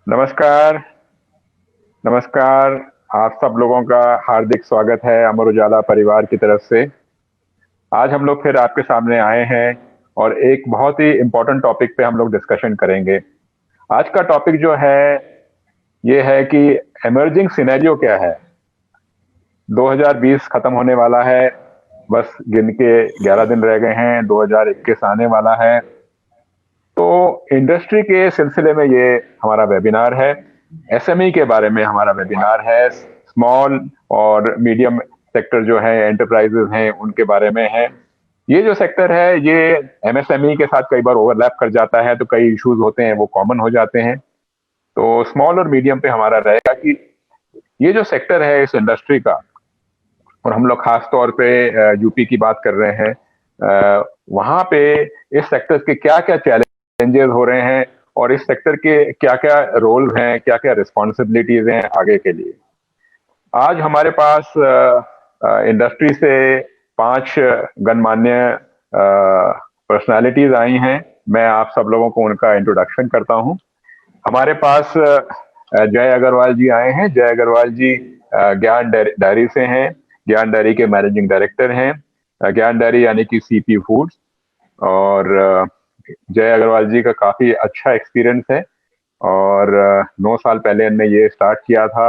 नमस्कार। नमस्कार। आप सब लोगों का हार्दिक स्वागत है अमर उजाला परिवार की तरफ से। आज हम लोग फिर आपके सामने आए हैं और एक बहुत ही इम्पोर्टेंट टॉपिक पे हम लोग डिस्कशन करेंगे। आज का टॉपिक जो है ये है कि इमर्जिंग सिनेरियो क्या है। 2020 खत्म होने वाला है, बस गिन के 11 दिन रह गए हैं, 2021 आने वाला है। तो इंडस्ट्री के सिलसिले में ये हमारा वेबिनार है। एसएमई के बारे में हमारा वेबिनार है। स्मॉल और मीडियम सेक्टर जो है, एंटरप्राइजेज हैं, उनके बारे में है। ये जो सेक्टर है ये एमएसएमई के साथ कई बार ओवरलैप कर जाता है, तो कई इश्यूज होते हैं वो कॉमन हो जाते हैं। तो स्मॉल और मीडियम पे हमारा रहेगा कि ये जो सेक्टर है इस इंडस्ट्री का, और हम लोग खास तौर पे यूपी की बात कर रहे हैं, वहां पे इस सेक्टर के क्या क्या चैलेंजेस हो रहे हैं और इस सेक्टर के क्या क्या रोल हैं, क्या क्या रिस्पॉन्सिबिलिटीज हैं आगे के लिए। आज हमारे पास इंडस्ट्री से 5 गणमान्य पर्सनालिटीज आई हैं। मैं आप सब लोगों को उनका इंट्रोडक्शन करता हूं। हमारे पास जय अग्रवाल जी आए हैं। जय अग्रवाल जी ज्ञान डायरी से हैं। ज्ञान डायरी के मैनेजिंग डायरेक्टर हैं। ज्ञान डायरी यानी कि सीपी फूड्स। और जय अग्रवाल जी का काफी अच्छा एक्सपीरियंस है और 9 साल पहले इनने ये स्टार्ट किया था।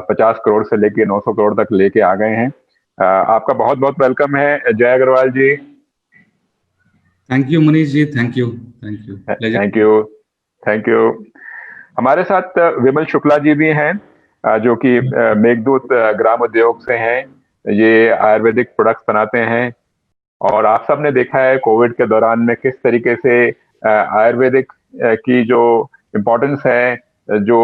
50 करोड़ से लेके 900 करोड़ तक लेके आ गए हैं। आपका बहुत बहुत वेलकम है Jai Agarwal ji. Thank you Manish ji, thank you. Pleasure. Thank you. Thank you. हमारे साथ विमल शुक्ला जी भी हैं, जो कि मेघदूत ग्राम उद्योग से हैं। ये आयुर्वेदिक प्रोडक्ट्स बनाते हैं और आप सब ने देखा है कोविड के दौरान में किस तरीके से आयुर्वेदिक की जो इम्पोर्टेंस है, जो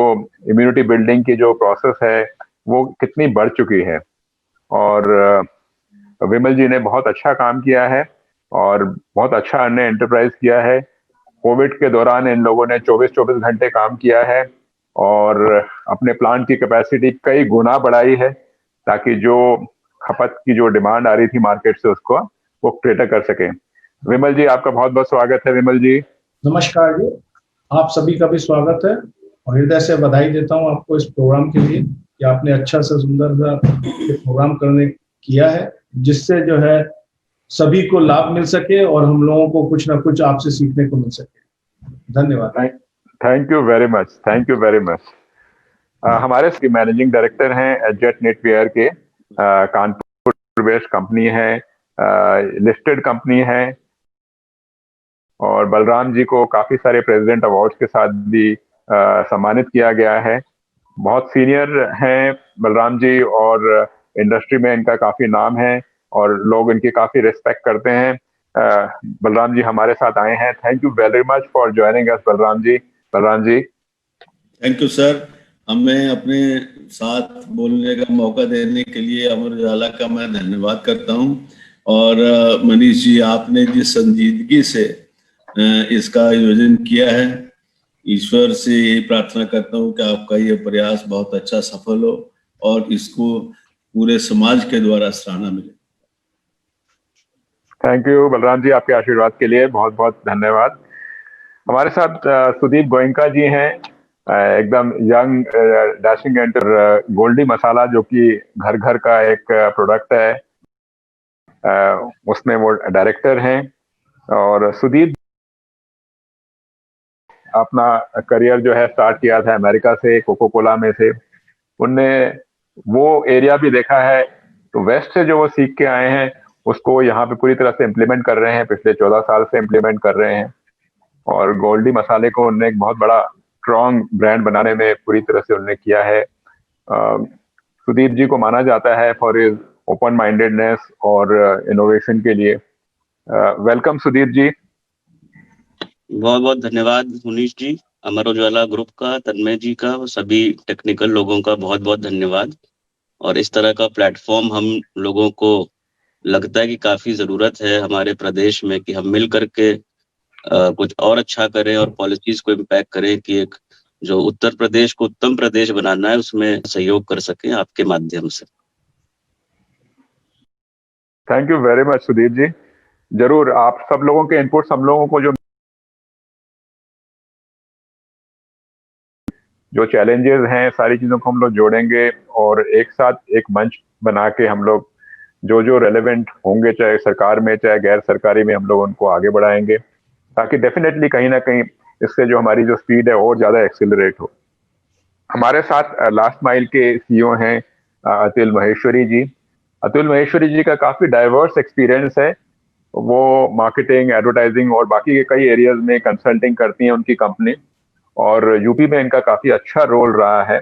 इम्यूनिटी बिल्डिंग की जो प्रोसेस है वो कितनी बढ़ चुकी है। और विमल जी ने बहुत अच्छा काम किया है और बहुत अच्छा अन्य एंटरप्राइज किया है। कोविड के दौरान इन लोगों ने 24-24 घंटे काम किया है और अपने प्लांट की कैपेसिटी कई गुना बढ़ाई है, ताकि जो खपत की जो डिमांड आ रही थी मार्केट से उसको वो कैटर कर सके। विमल जी, आपका बहुत बहुत स्वागत है। विमल जी नमस्कार जी, आप सभी का भी स्वागत है और हृदय से बधाई देता हूं आपको इस प्रोग्राम के लिए कि आपने अच्छा से सुंदर सा प्रोग्राम करने किया है, जिससे जो है सभी को लाभ मिल सके और हम लोगों को कुछ ना कुछ आपसे सीखने को मिल सके। धन्यवाद। Thank you very much. Thank you very much. हमारे मैनेजिंग डायरेक्टर हैं जेट नेटवेयर के। कानपुर बेस्ड कंपनी है, लिस्टेड कंपनी है। और बलराम जी को काफी सारे प्रेसिडेंट अवार्ड्स के साथ भी सम्मानित किया गया है। बहुत सीनियर हैं बलराम जी और इंडस्ट्री में इनका काफी नाम है और लोग इनकी काफी रिस्पेक्ट करते हैं। बलराम जी हमारे साथ आए हैं। Thank you very much for joining us Balram ji. Balram ji thank you sir. हमें अपने साथ बोलने का मौका देने के लिए अमर उजाला का मैं धन्यवाद करता हूं। और मनीष जी, आपने जिस संजीदगी से इसका आयोजन किया है, ईश्वर से यही प्रार्थना करता हूं कि आपका ये प्रयास बहुत अच्छा सफल हो और इसको पूरे समाज के द्वारा सराहना मिले। थैंक यू बलराम जी, आपके आशीर्वाद के लिए बहुत बहुत धन्यवाद। हमारे साथ सुदीप गोयनका जी हैं, एकदम यंग डैशिंग एंटर गोल्डी मसाला, जो कि घर घर का एक प्रोडक्ट है, उसमें वो डायरेक्टर हैं। और सुदीप अपना करियर जो है स्टार्ट किया था अमेरिका से, कोको कोला में से। उनने वो एरिया भी देखा है, तो वेस्ट से जो वो सीख के आए हैं उसको यहाँ पे पूरी तरह से इम्प्लीमेंट कर रहे हैं। पिछले 14 साल से इम्प्लीमेंट कर रहे हैं और गोल्डी मसाले को उन्होंने एक बहुत बड़ा स्ट्रॉन्ग ब्रांड बनाने में पूरी तरह से उन्होंने किया है। सुदीप जी को माना जाता है फॉर हिज ओपन माइंडेडनेस और इनोवेशन के लिए। वेलकम सुदीप जी। बहुत बहुत धन्यवाद मुनीष जी। अमर उजाला ग्रुप का, तन्मय जी का, सभी टेक्निकल लोगों का बहुत बहुत धन्यवाद। और इस तरह का प्लेटफॉर्म हम लोगों को लगता है कि काफी जरूरत है हमारे प्रदेश में, कि हम मिल करके कुछ और अच्छा करें और पॉलिसीज को इम्पैक्ट करें, कि एक जो उत्तर प्रदेश को उत्तम प्रदेश बनाना है उसमें सहयोग कर सकें आपके माध्यम से। Thank you very much Sudeep ji. जरूर आप सब लोगों के इनपुट्स हम लोगों को जो जो चैलेंजेस हैं सारी चीज़ों को हम लोग जोड़ेंगे और एक साथ एक मंच बना के हम लोग जो जो रेलेवेंट होंगे, चाहे सरकार में चाहे गैर सरकारी में, हम लोग उनको आगे बढ़ाएंगे, ताकि डेफिनेटली कहीं ना कहीं इससे जो हमारी जो स्पीड है और ज़्यादा एक्सिलरेट हो। हमारे साथ लास्ट माइल के सीईओ हैं अतुल महेश्वरी जी। अतुल महेश्वरी जी का काफ़ी डाइवर्स एक्सपीरियंस है। वो मार्केटिंग, एडवर्टाइजिंग और बाकी के कई एरियाज में कंसल्टिंग करती हैं उनकी कंपनी, और यूपी में इनका काफ़ी अच्छा रोल रहा है,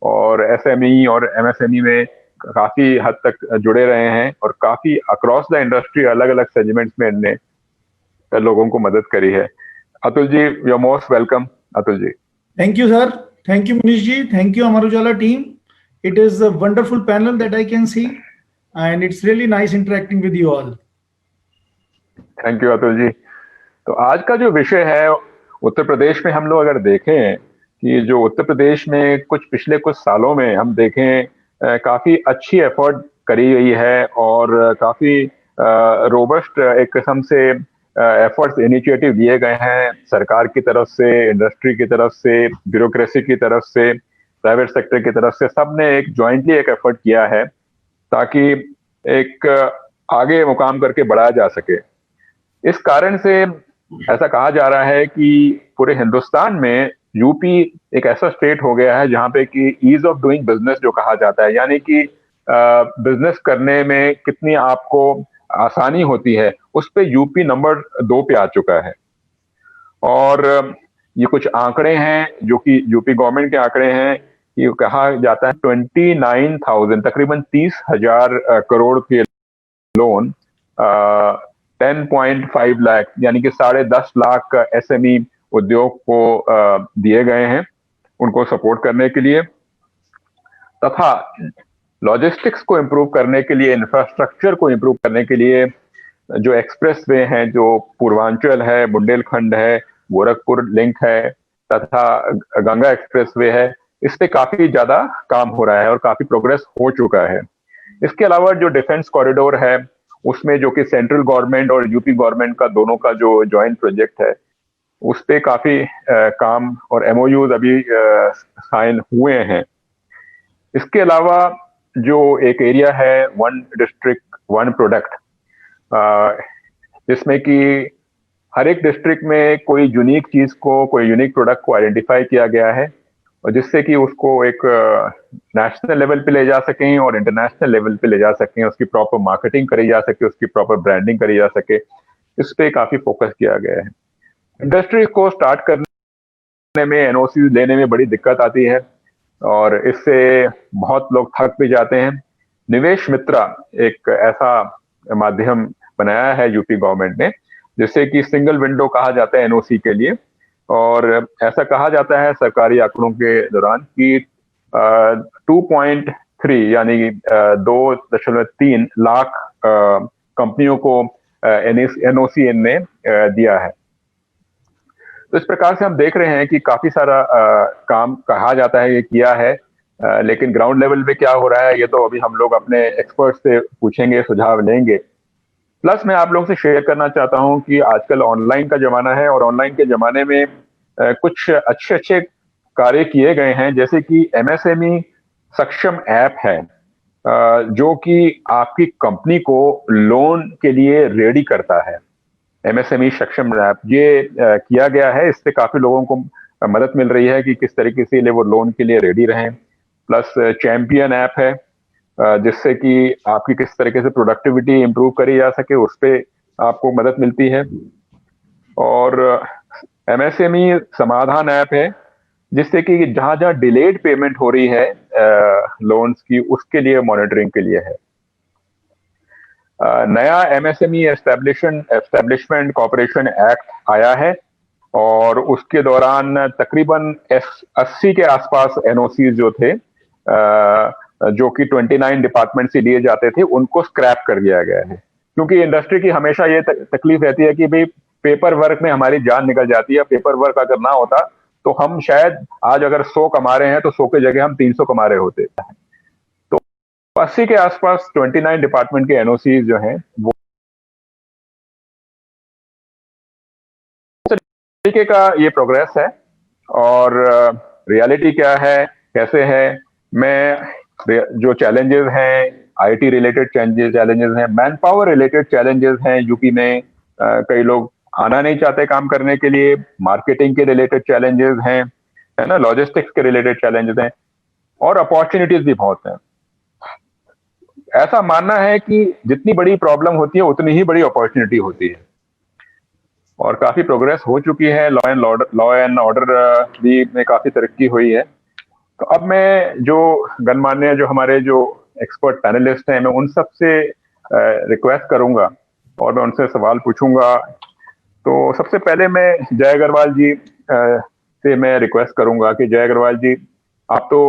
और एसएमई और एमएसएमई में काफ़ी हद तक जुड़े रहे हैं, और काफ़ी अक्रॉस द इंडस्ट्री अलग अलग सेगमेंट्स में इनने लोगों को मदद करी है। Atul ji, you are most welcome. Atul ji, Thank you, sir. Thank you, Manish ji. Thank you, Amar Ujala team. It is a wonderful panel that I can see, and it's really nice interacting with you all. Thank you Atul ji. तो आज का जो विषय है, उत्तर प्रदेश में हम लोग अगर देखें कि जो उत्तर प्रदेश में पिछले कुछ सालों में हम देखें काफी अच्छी एफर्ट करी गई है, और काफी रोबस्ट एक किस्म से एफर्ट्स, इनिशिएटिव लिए गए हैं सरकार की तरफ से, इंडस्ट्री की तरफ से, ब्यूरोक्रेसी की तरफ से, प्राइवेट सेक्टर की तरफ से। सबने एक जॉइंटली एक एफर्ट किया है ताकि एक आगे मुकाम करके बढ़ाया जा सके। इस कारण से ऐसा कहा जा रहा है कि पूरे हिंदुस्तान में यूपी एक ऐसा स्टेट हो गया है जहां पे कि ईज ऑफ डूइंग बिजनेस जो कहा जाता है, यानी कि बिजनेस करने में कितनी आपको आसानी होती है, उस पे यूपी नंबर 2 पे आ चुका है। और ये कुछ आंकड़े हैं जो कि यूपी गवर्नमेंट के आंकड़े हैं। ये कहा जाता है 29,000, तकरीबन 30,000 करोड़ के लोन 10.5 लाख यानी कि 10.5 लाख एसएमई उद्योग को दिए गए हैं उनको सपोर्ट करने के लिए, तथा लॉजिस्टिक्स को इंप्रूव करने के लिए, इंफ्रास्ट्रक्चर को इंप्रूव करने के लिए जो एक्सप्रेस वे हैं, जो पूर्वांचल है, बुंदेलखंड है, गोरखपुर लिंक है, तथा गंगा एक्सप्रेस वे है, इस पे काफी ज्यादा काम हो रहा है और काफी प्रोग्रेस हो चुका है। इसके अलावा जो डिफेंस कॉरिडोर है, उसमें जो कि सेंट्रल गवर्नमेंट और यूपी गवर्नमेंट का दोनों का जो जॉइंट प्रोजेक्ट है, उस पे काफी काम और एमओयूज अभी साइन हुए हैं। इसके अलावा जो एक एरिया है वन डिस्ट्रिक्ट वन प्रोडक्ट, जिसमें कि हर एक डिस्ट्रिक्ट में कोई यूनिक चीज को, कोई यूनिक प्रोडक्ट को आइडेंटिफाई किया गया है, और जिससे कि उसको एक नेशनल लेवल पे ले जा सकें और इंटरनेशनल लेवल पे ले जा सकें, उसकी प्रॉपर मार्केटिंग करी जा सके, उसकी प्रॉपर ब्रांडिंग करी जा सके, इस पे काफी फोकस किया गया है। इंडस्ट्री को स्टार्ट करने में, एनओसी लेने में बड़ी दिक्कत आती है, और इससे बहुत लोग थक भी जाते हैं। निवेश मित्रा एक ऐसा माध्यम बनाया है यूपी गवर्नमेंट ने, जिससे कि सिंगल विंडो कहा जाता है एनओसी के लिए, और ऐसा कहा जाता है सरकारी आंकड़ों के दौरान कि 2.3 यानी 2.3 लाख कंपनियों को एनओसी ने दिया है। तो इस प्रकार से हम देख रहे हैं कि काफी सारा काम कहा जाता है ये किया है, लेकिन ग्राउंड लेवल पे क्या हो रहा है ये तो अभी हम लोग अपने एक्सपर्ट से पूछेंगे, सुझाव लेंगे। प्लस मैं आप लोगों से शेयर करना चाहता हूं कि आजकल ऑनलाइन का जमाना है, और ऑनलाइन के जमाने में कुछ अच्छे अच्छे कार्य किए गए हैं, जैसे कि एमएसएमई सक्षम ऐप है, जो कि आपकी कंपनी को लोन के लिए रेडी करता है। एमएसएमई सक्षम ऐप ये किया गया है, इससे काफी लोगों को मदद मिल रही है कि किस तरीके से वो लोन के लिए रेडी रहें। प्लस चैंपियन ऐप है, जिससे कि आपकी किस तरीके से प्रोडक्टिविटी इंप्रूव करी जा सके, उस पर आपको मदद मिलती है। और एमएसएमई समाधान ऐप है, जिससे कि जहां जहां डिलेड पेमेंट हो रही है लोन्स की, उसके लिए मॉनिटरिंग के लिए है। नया एमएसएमई एस्टैब्लिशमेंट कॉर्पोरेशन एक्ट आया है, और उसके दौरान तकरीबन 80 के आसपास एनओसी जो थे, जो कि 29 डिपार्टमेंट से लिए जाते थे, उनको स्क्रैप कर दिया गया है। क्योंकि इंडस्ट्री की हमेशा ये तकलीफ रहती है कि भाई पेपर वर्क में हमारी जान निकल जाती है। पेपर वर्क अगर ना होता तो हम शायद आज अगर 100 कमा रहे हैं तो 100 की जगह हम 300 कमा रहे होते। तो 80 के आसपास 29 डिपार्टमेंट के एनओसी जो हैं वो तरीके का ये प्रोग्रेस है, और रियलिटी क्या है, कैसे है। मैं जो चैलेंजेस हैं, आईटी रिलेटेड चैलेंजेस हैं, मैन पावर रिलेटेड चैलेंजेस हैं यूपी में, कई लोग आना नहीं चाहते काम करने के लिए, मार्केटिंग के रिलेटेड चैलेंजेस हैं, है ना, लॉजिस्टिक्स के रिलेटेड चैलेंजेस हैं, और अपॉर्चुनिटीज भी बहुत हैं। ऐसा मानना है कि जितनी बड़ी प्रॉब्लम होती है उतनी ही बड़ी अपॉर्चुनिटी होती है, और काफी प्रोग्रेस हो चुकी है। लॉ एंड ऑर्डर भी में काफी तरक्की हुई है। तो अब मैं जो गणमान्य, जो हमारे जो एक्सपर्ट पैनलिस्ट हैं, मैं उन सब से रिक्वेस्ट करूंगा और मैं उनसे सवाल पूछूंगा। तो सबसे पहले मैं जय अग्रवाल जी से मैं रिक्वेस्ट करूंगा कि जय अग्रवाल जी, आप तो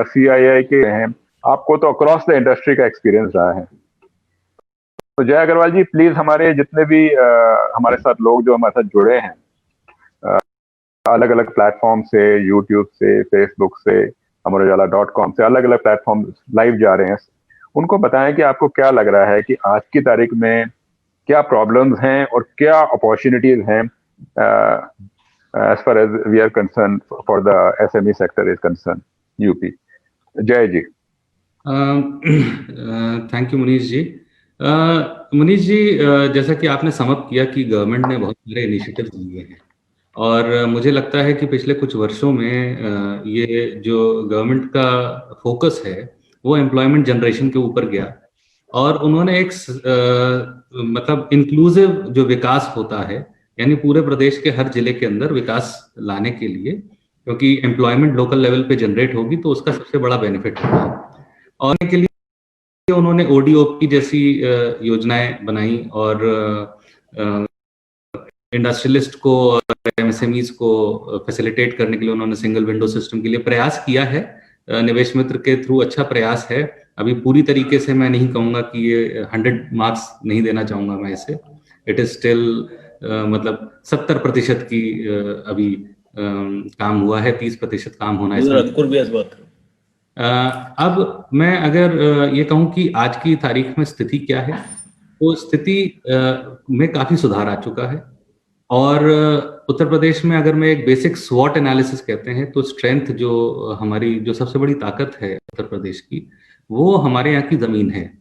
CII के हैं, आपको तो अक्रॉस द इंडस्ट्री का एक्सपीरियंस रहा है। तो जय अग्रवाल जी, प्लीज हमारे जितने भी हमारे साथ लोग जो हमारे साथ जुड़े हैं अलग अलग प्लेटफॉर्म से, यूट्यूब से, फेसबुक से, amarujala.com से, अलग अलग प्लेटफॉर्म लाइव जा रहे हैं, उनको बताएं कि आपको क्या लग रहा है कि आज की तारीख में क्या प्रॉब्लम्स हैं और क्या अपॉर्चुनिटीज हैं as far as we are concerned for the SME sector is concerned, UP. जय जी। थैंक यू मनीष जी। मनीष जी, जैसा कि आपने समअप किया कि गवर्नमेंट ने बहुत सारे इनिशिएटिव्स लिए हैं, और मुझे लगता है कि पिछले कुछ वर्षों में ये जो गवर्नमेंट का फोकस है वो एम्प्लॉयमेंट जनरेशन के ऊपर गया, और उन्होंने एक मतलब इंक्लूसिव जो विकास होता है, यानी पूरे प्रदेश के हर जिले के अंदर विकास लाने के लिए, क्योंकि एम्प्लॉयमेंट लोकल लेवल पे जनरेट होगी तो उसका सबसे बड़ा बेनिफिट होगा। और के लिए उन्होंने ODOP जैसी योजनाएं बनाई, और इंडस्ट्रियलिस्ट को और MSMEs को फैसिलिटेट करने के लिए उन्होंने सिंगल विंडो सिस्टम के लिए प्रयास किया है। निवेश मित्र के थ्रू अच्छा प्रयास है। अभी पूरी तरीके से मैं नहीं कहूंगा कि ये 100 मार्क्स नहीं देना चाहूंगा मैं इसे। इट इज स्टिल मतलब 70% की अभी काम हुआ है, 30% काम होना है। अब मैं अगर ये कहूं कि आज की तारीख में स्थिति क्या है, तो स्थिति में काफी सुधार आ चुका है। और उत्तर प्रदेश में अगर मैं एक बेसिक स्वॉट एनालिसिस कहते हैं, तो स्ट्रेंथ जो हमारी जो सबसे बड़ी ताकत है उत्तर प्रदेश की, वो हमारे यहाँ की जमीन है,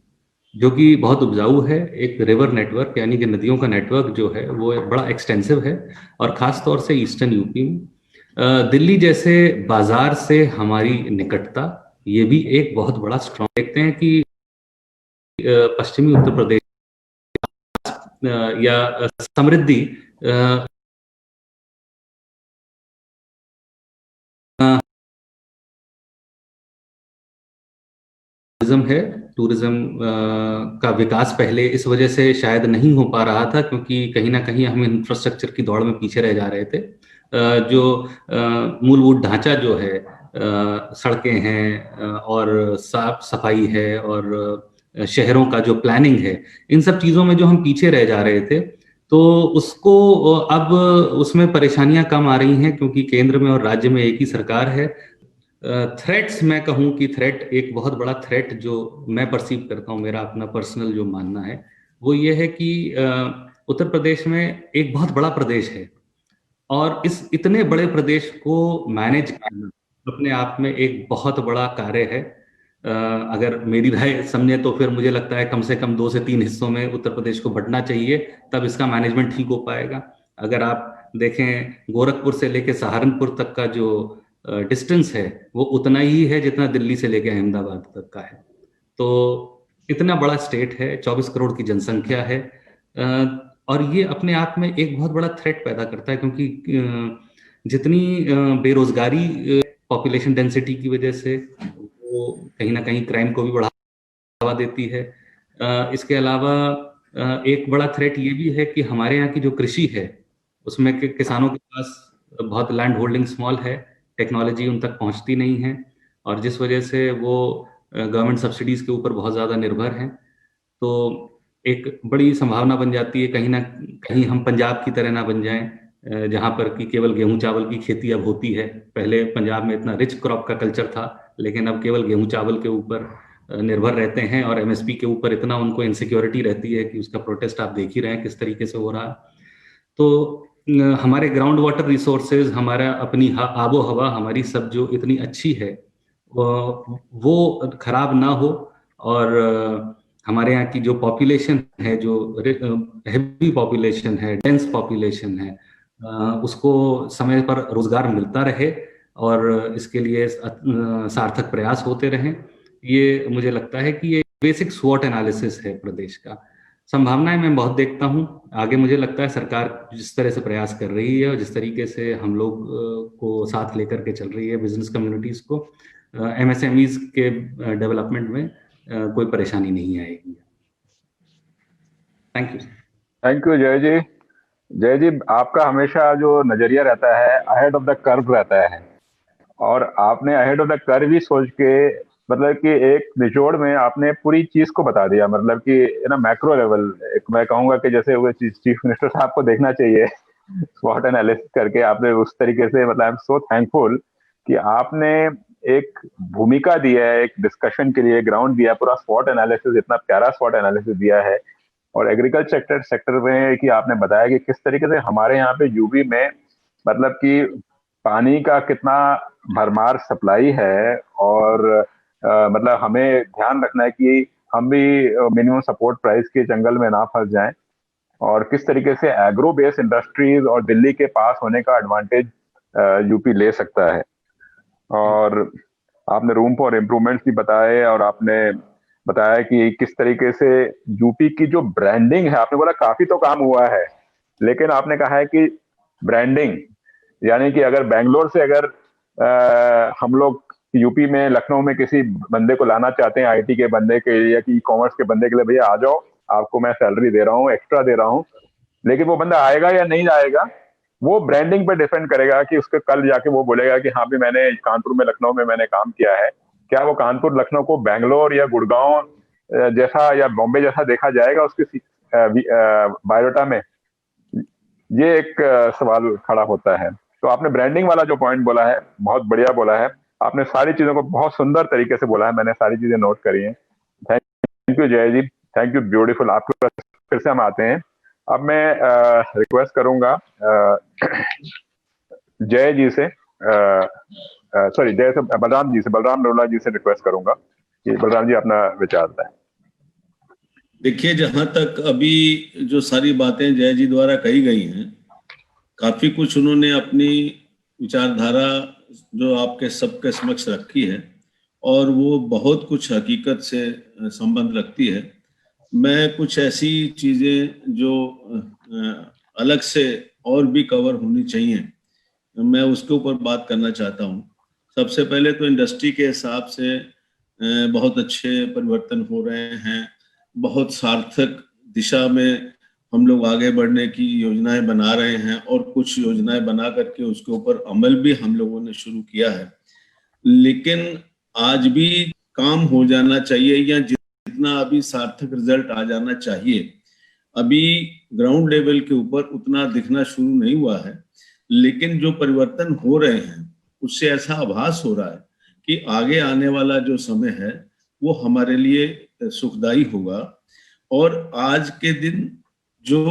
जो कि बहुत उपजाऊ है। एक रिवर नेटवर्क यानी कि नदियों का नेटवर्क जो है वो बड़ा एक्सटेंसिव है, और खास तौर से ईस्टर्न यूपी में दिल्ली जैसे बाजार से हमारी निकटता, ये भी एक बहुत बड़ा स्ट्रॉन्ग। देखते हैं कि पश्चिमी उत्तर प्रदेश या समृद्धि टूरिज्म है। टूरिज्म का विकास पहले इस वजह से शायद नहीं हो पा रहा था क्योंकि कहीं ना कहीं हम इंफ्रास्ट्रक्चर की दौड़ में पीछे रह जा रहे थे। जो मूलभूत ढांचा जो है, सड़कें हैं और साफ सफाई है और शहरों का जो प्लानिंग है, इन सब चीज़ों में जो हम पीछे रह जा रहे थे, तो उसको अब उसमें परेशानियां कम आ रही हैं क्योंकि केंद्र में और राज्य में एक ही सरकार है। थ्रेट्स मैं कहूं कि थ्रेट, एक बहुत बड़ा थ्रेट जो मैं परसीव करता हूं, मेरा अपना पर्सनल जो मानना है वो ये है कि उत्तर प्रदेश में एक बहुत बड़ा प्रदेश है, और इस इतने बड़े प्रदेश को मैनेज करना अपने आप में एक बहुत बड़ा कार्य है। अगर मेरी राय समझे तो फिर मुझे लगता है कम से कम 2 से 3 हिस्सों में उत्तर प्रदेश को बंटना चाहिए, तब इसका मैनेजमेंट ठीक हो पाएगा। अगर आप देखें, गोरखपुर से लेके सहारनपुर तक का जो डिस्टेंस है वो उतना ही है जितना दिल्ली से लेके अहमदाबाद तक का है। तो इतना बड़ा स्टेट है, 24 करोड़ की जनसंख्या है, और ये अपने आप में एक बहुत बड़ा थ्रेट पैदा करता है क्योंकि जितनी बेरोजगारी पॉपुलेशन डेंसिटी की वजह से वो कहीं ना कहीं क्राइम को भी बढ़ावा देती है। इसके अलावा एक बड़ा थ्रेट ये भी है कि हमारे यहाँ की जो कृषि है उसमें किसानों के पास बहुत लैंड होल्डिंग स्मॉल है, टेक्नोलॉजी उन तक पहुंचती नहीं है, और जिस वजह से वो गवर्नमेंट सब्सिडीज के ऊपर बहुत ज़्यादा निर्भर हैं। तो एक बड़ी संभावना बन जाती है कहीं ना कहीं हम पंजाब की तरह ना बन जाएं, जहां पर कि केवल गेहूं चावल की खेती अब होती है। पहले पंजाब में इतना रिच क्रॉप का कल्चर था, लेकिन अब केवल गेहूं चावल के ऊपर निर्भर रहते हैं, और MSP के ऊपर इतना उनको इनसिक्योरिटी रहती है कि उसका प्रोटेस्ट आप देख ही रहे हैं किस तरीके से हो रहा है। तो हमारे ग्राउंड वाटर रिसोर्सेज, हमारा अपनी आबो हवा हमारी सब जो इतनी अच्छी है वो खराब ना हो, और हमारे यहाँ की जो पॉपुलेशन है, जो हैवी पॉपुलेशन है, डेंस पॉपुलेशन है, उसको समय पर रोजगार मिलता रहे और इसके लिए सार्थक प्रयास होते रहें। ये मुझे लगता है कि ये बेसिक स्वॉट एनालिसिस है प्रदेश का। संभावनाएं मैं बहुत देखता हूँ आगे। मुझे लगता है सरकार जिस तरह से प्रयास कर रही है और जिस तरीके से हम लोग को साथ लेकर के चल रही है, बिजनेस कम्युनिटीज को, एमएसएमईज के डेवलपमेंट में कोई परेशानी नहीं आएगी। Thank you. थैंक यू जय जी। जय जी, आपका हमेशा जो नजरिया रहता है अहेड ऑफ द कर्व रहता है, और आपने अहेड ऑफ द कर्व ही सोच के मतलब कि एक निचोड़ में आपने पूरी चीज को बता दिया। मतलब कि ना मैक्रो लेवल, एक मैं कहूंगा कि जैसे वो चीफ मिनिस्टर साहब को देखना चाहिए स्वॉट एनालिसिस करके आपने उस तरीके से, मतलब आई एम सो थैंकफुल कि आपने एक भूमिका दी है, एक डिस्कशन के लिए ग्राउंड दिया, पूरा स्वॉट एनालिसिस, इतना प्यारा स्वॉट एनालिसिस दिया है। और एग्रीकल्चर सेक्टर में कि आपने बताया कि किस तरीके से हमारे यहाँ पे यूपी में मतलब कि पानी का कितना भरमार सप्लाई है, और मतलब हमें ध्यान रखना है कि हम भी मिनिमम सपोर्ट प्राइस के जंगल में ना फंस जाएं, और किस तरीके से एग्रो बेस्ड इंडस्ट्रीज और दिल्ली के पास होने का एडवांटेज यूपी ले सकता है। और आपने रूम फॉर इम्प्रूवमेंट्स भी बताए, और आपने बताया कि किस तरीके से यूपी की जो ब्रांडिंग है, आपने बोला काफी तो काम हुआ है, लेकिन आपने कहा है कि ब्रांडिंग, यानी कि अगर बेंगलोर से अगर हम लोग यूपी में लखनऊ में किसी बंदे को लाना चाहते हैं, आईटी के बंदे के या कि कॉमर्स के बंदे के लिए, भैया आ जाओ, आपको मैं सैलरी दे रहा हूँ, एक्स्ट्रा दे रहा हूँ, लेकिन वो बंदा आएगा या नहीं आएगा वो ब्रांडिंग पे डिपेंड करेगा कि उसके कल जाके वो बोलेगा कि हाँ भी मैंने कानपुर में लखनऊ में मैंने काम किया है। क्या वो कानपुर लखनऊ को बैंगलोर या गुड़गांव जैसा या बॉम्बे जैसा देखा जाएगा उसके बायोडाटा में? ये एक सवाल खड़ा होता है। तो आपने ब्रांडिंग वाला जो पॉइंट बोला है बहुत बढ़िया बोला है, आपने सारी चीजों को बहुत सुंदर तरीके से बोला है, मैंने सारी चीजें नोट करी हैं। थैंक यू जय जी, थैंक यू, ब्यूटीफुल। आपके फिर से हम आते हैं। अब मैं रिक्वेस्ट करूंगा जय जी से, सॉरी जय से बलराम जी से, बलराम रोला जी से रिक्वेस्ट करूंगा कि बलराम जी अपना विचार दें। देखिए, जहां तक अभी जो सारी बातें जय जी द्वारा कही गई हैं, काफी कुछ उन्होंने अपनी विचारधारा जो आपके सबके समक्ष रखी है, और वो बहुत कुछ हकीकत से संबंध रखती है। मैं कुछ ऐसी चीजें जो अलग से और भी कवर होनी चाहिए, मैं उसके ऊपर बात करना चाहता हूँ। सबसे पहले तो इंडस्ट्री के हिसाब से बहुत अच्छे परिवर्तन हो रहे हैं, बहुत सार्थक दिशा में हम लोग आगे बढ़ने की योजनाएं बना रहे हैं, और कुछ योजनाएं बना करके उसके ऊपर अमल भी हम लोगों ने शुरू किया है। लेकिन आज भी काम हो जाना चाहिए, या जितना अभी सार्थक रिजल्ट आ जाना चाहिए, अभी ग्राउंड लेवल के ऊपर उतना दिखना शुरू नहीं हुआ है। लेकिन जो परिवर्तन हो रहे हैं उससे ऐसा आभास हो रहा है कि आगे आने वाला जो समय है वो हमारे लिए सुखदायी होगा। और आज के दिन जो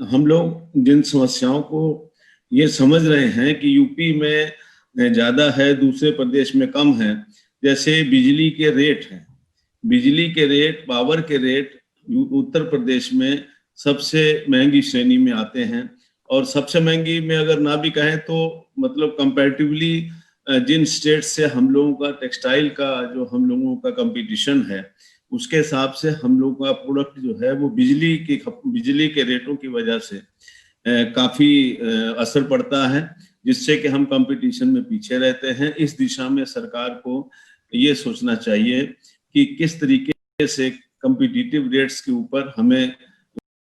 हम लोग जिन समस्याओं को ये समझ रहे हैं कि यूपी में ज्यादा है, दूसरे प्रदेश में कम है, जैसे बिजली के रेट हैं, बिजली के रेट, पावर के रेट उत्तर प्रदेश में सबसे महंगी श्रेणी में आते हैं। और सबसे महंगी में अगर ना भी कहें तो मतलब कंपैरेटिवली जिन स्टेट से हम लोगों का टेक्सटाइल का जो हम लोगों का कंपटीशन है, उसके हिसाब से हम लोगों का प्रोडक्ट जो है वो बिजली के रेटों की वजह से काफी असर पड़ता है, जिससे कि हम कंपटीशन में पीछे रहते हैं। इस दिशा में सरकार को ये सोचना चाहिए कि किस तरीके से कॉम्पिटिटिव रेट्स के ऊपर हमें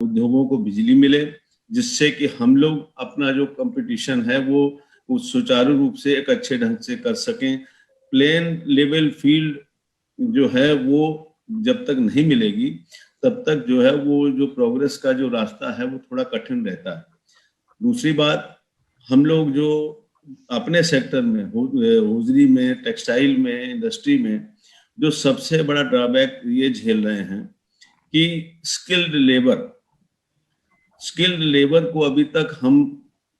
उद्योगों को बिजली मिले, जिससे कि हम लोग अपना जो कंपटीशन है वो सुचारू रूप से एक अच्छे ढंग से कर सकें। प्लेन लेवल फील्ड जो है वो जब तक नहीं मिलेगी तब तक जो है वो जो प्रोग्रेस का जो रास्ता है वो थोड़ा कठिन रहता है। दूसरी बात, हम लोग जो अपने सेक्टर में होजरी में, टेक्सटाइल में, इंडस्ट्री में जो सबसे बड़ा ड्रॉबैक ये झेल रहे हैं कि स्किल्ड लेबर, स्किल्ड लेबर को अभी तक हम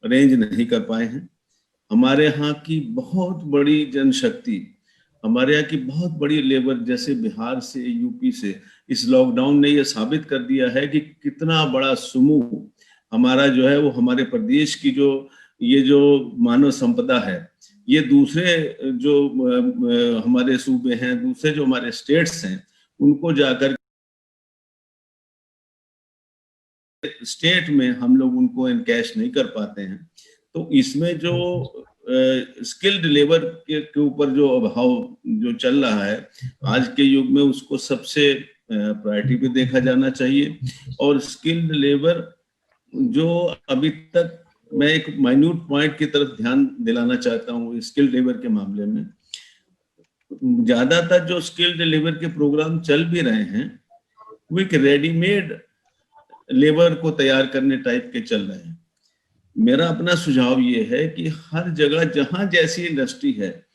अरेंज नहीं कर पाए हैं। हमारे यहाँ की बहुत बड़ी जनशक्ति, हमारे यहाँ की बहुत बड़ी लेबर, जैसे बिहार से, यूपी से, इस लॉकडाउन ने ये साबित कर दिया है कि कितना बड़ा समूह हमारा जो है वो हमारे प्रदेश की जो मानव संपदा है, ये दूसरे जो हमारे सूबे हैं, दूसरे जो हमारे स्टेट्स हैं, उनको जाकर स्टेट में हम लोग उनको एनकैश नहीं कर पाते हैं। तो इसमें जो स्किल्ड लेबर के ऊपर जो अभाव जो चल रहा है आज के युग में, उसको सबसे प्रायोरिटी पे देखा जाना चाहिए। और स्किल्ड लेबर जो अभी तक, मैं एक माइन्यूट पॉइंट की तरफ ध्यान दिलाना चाहता हूँ स्किल्ड लेबर के मामले में। ज्यादातर जो स्किल्ड लेबर के प्रोग्राम चल भी रहे हैं वो एक रेडीमेड लेबर को तैयार करने टाइप के चल रहे हैं। मेरा अपना सुझाव ये है कि हर जगह जहां जैसी इंडस्ट्री है,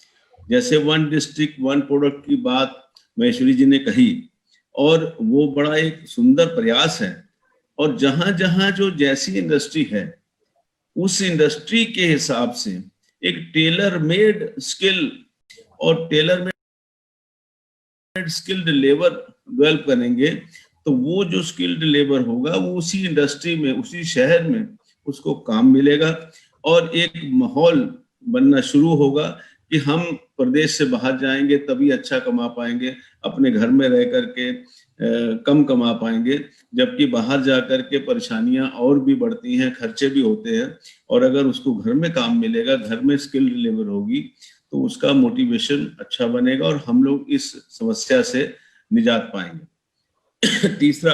जैसे वन डिस्ट्रिक्ट वन प्रोडक्ट की बात महेश्वरी जी ने कही, और वो बड़ा एक सुंदर प्रयास है, और जहां जहां जो जैसी इंडस्ट्री है उस इंडस्ट्री के हिसाब से एक टेलर मेड स्किल और tailor made skilled labour develop करेंगे, तो वो जो स्किल्ड लेबर होगा वो उसी इंडस्ट्री में, उसी शहर में उसको काम मिलेगा, और एक माहौल बनना शुरू होगा कि हम प्रदेश से बाहर जाएंगे तभी अच्छा कमा पाएंगे, अपने घर में रह करके कम कमा पाएंगे, जबकि बाहर जाकर के परेशानियां और भी बढ़ती हैं, खर्चे भी होते हैं। और अगर उसको घर में काम मिलेगा, घर में स्किल्ड लेबर होगी, तो उसका मोटिवेशन अच्छा बनेगा और हम लोग इस समस्या से निजात पाएंगे। तीसरा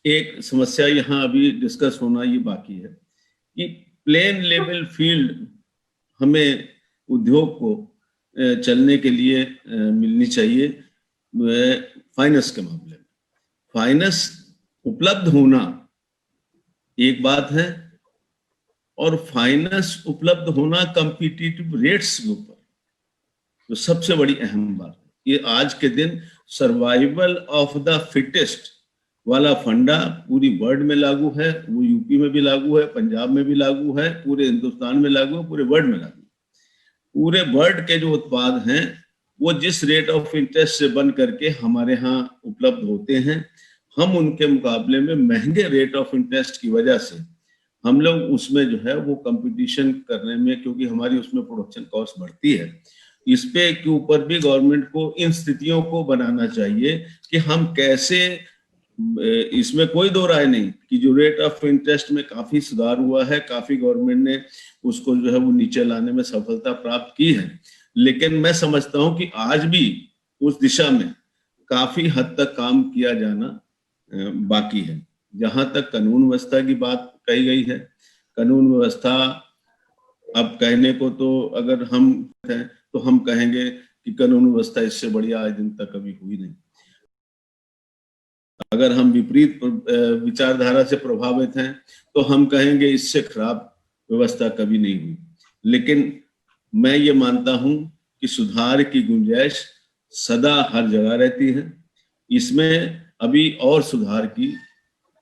एक समस्या यहाँ अभी डिस्कस होना ये बाकी है कि प्लेन लेवल फील्ड हमें उद्योग को चलने के लिए मिलनी चाहिए। फाइनेंस के मामले में फाइनेंस उपलब्ध होना एक बात है, और फाइनेंस उपलब्ध होना कॉम्पिटिटिव रेट्स के ऊपर, तो सबसे बड़ी अहम बात है। ये आज के दिन सर्वाइवल ऑफ द फिटेस्ट वाला फंडा पूरी वर्ल्ड में लागू है, वो यूपी में भी लागू है, पंजाब में भी लागू है, पूरे हिंदुस्तान में लागू है, पूरे वर्ल्ड में लागू है। पूरे वर्ल्ड के जो उत्पाद हैं वो जिस रेट ऑफ इंटरेस्ट से बन करके हमारे यहाँ उपलब्ध होते हैं, हम उनके मुकाबले में महंगे रेट ऑफ इंटरेस्ट की वजह से हम लोग उसमें जो है वो कंपटीशन करने में, क्योंकि हमारी उसमें प्रोडक्शन कॉस्ट बढ़ती है, इस पे के ऊपर भी गवर्नमेंट को इन स्थितियों को बनाना चाहिए कि हम कैसे, इसमें कोई दो राय नहीं कि जो रेट ऑफ इंटरेस्ट में काफी सुधार हुआ है, काफी गवर्नमेंट ने उसको जो है वो नीचे लाने में सफलता प्राप्त की है, लेकिन मैं समझता हूं कि आज भी उस दिशा में काफी हद तक काम किया जाना बाकी है। जहां तक कानून व्यवस्था की बात कही गई है, कानून व्यवस्था अब कहने को तो अगर हम हैं तो हम कहेंगे कि कानून व्यवस्था इससे बढ़िया आज दिन तक कभी हुई नहीं। अगर हम विपरीत विचारधारा से प्रभावित हैं तो हम कहेंगे इससे खराब व्यवस्था कभी नहीं हुई। लेकिन मैं ये मानता हूं कि सुधार की गुंजाइश सदा हर जगह रहती है, इसमें अभी और सुधार की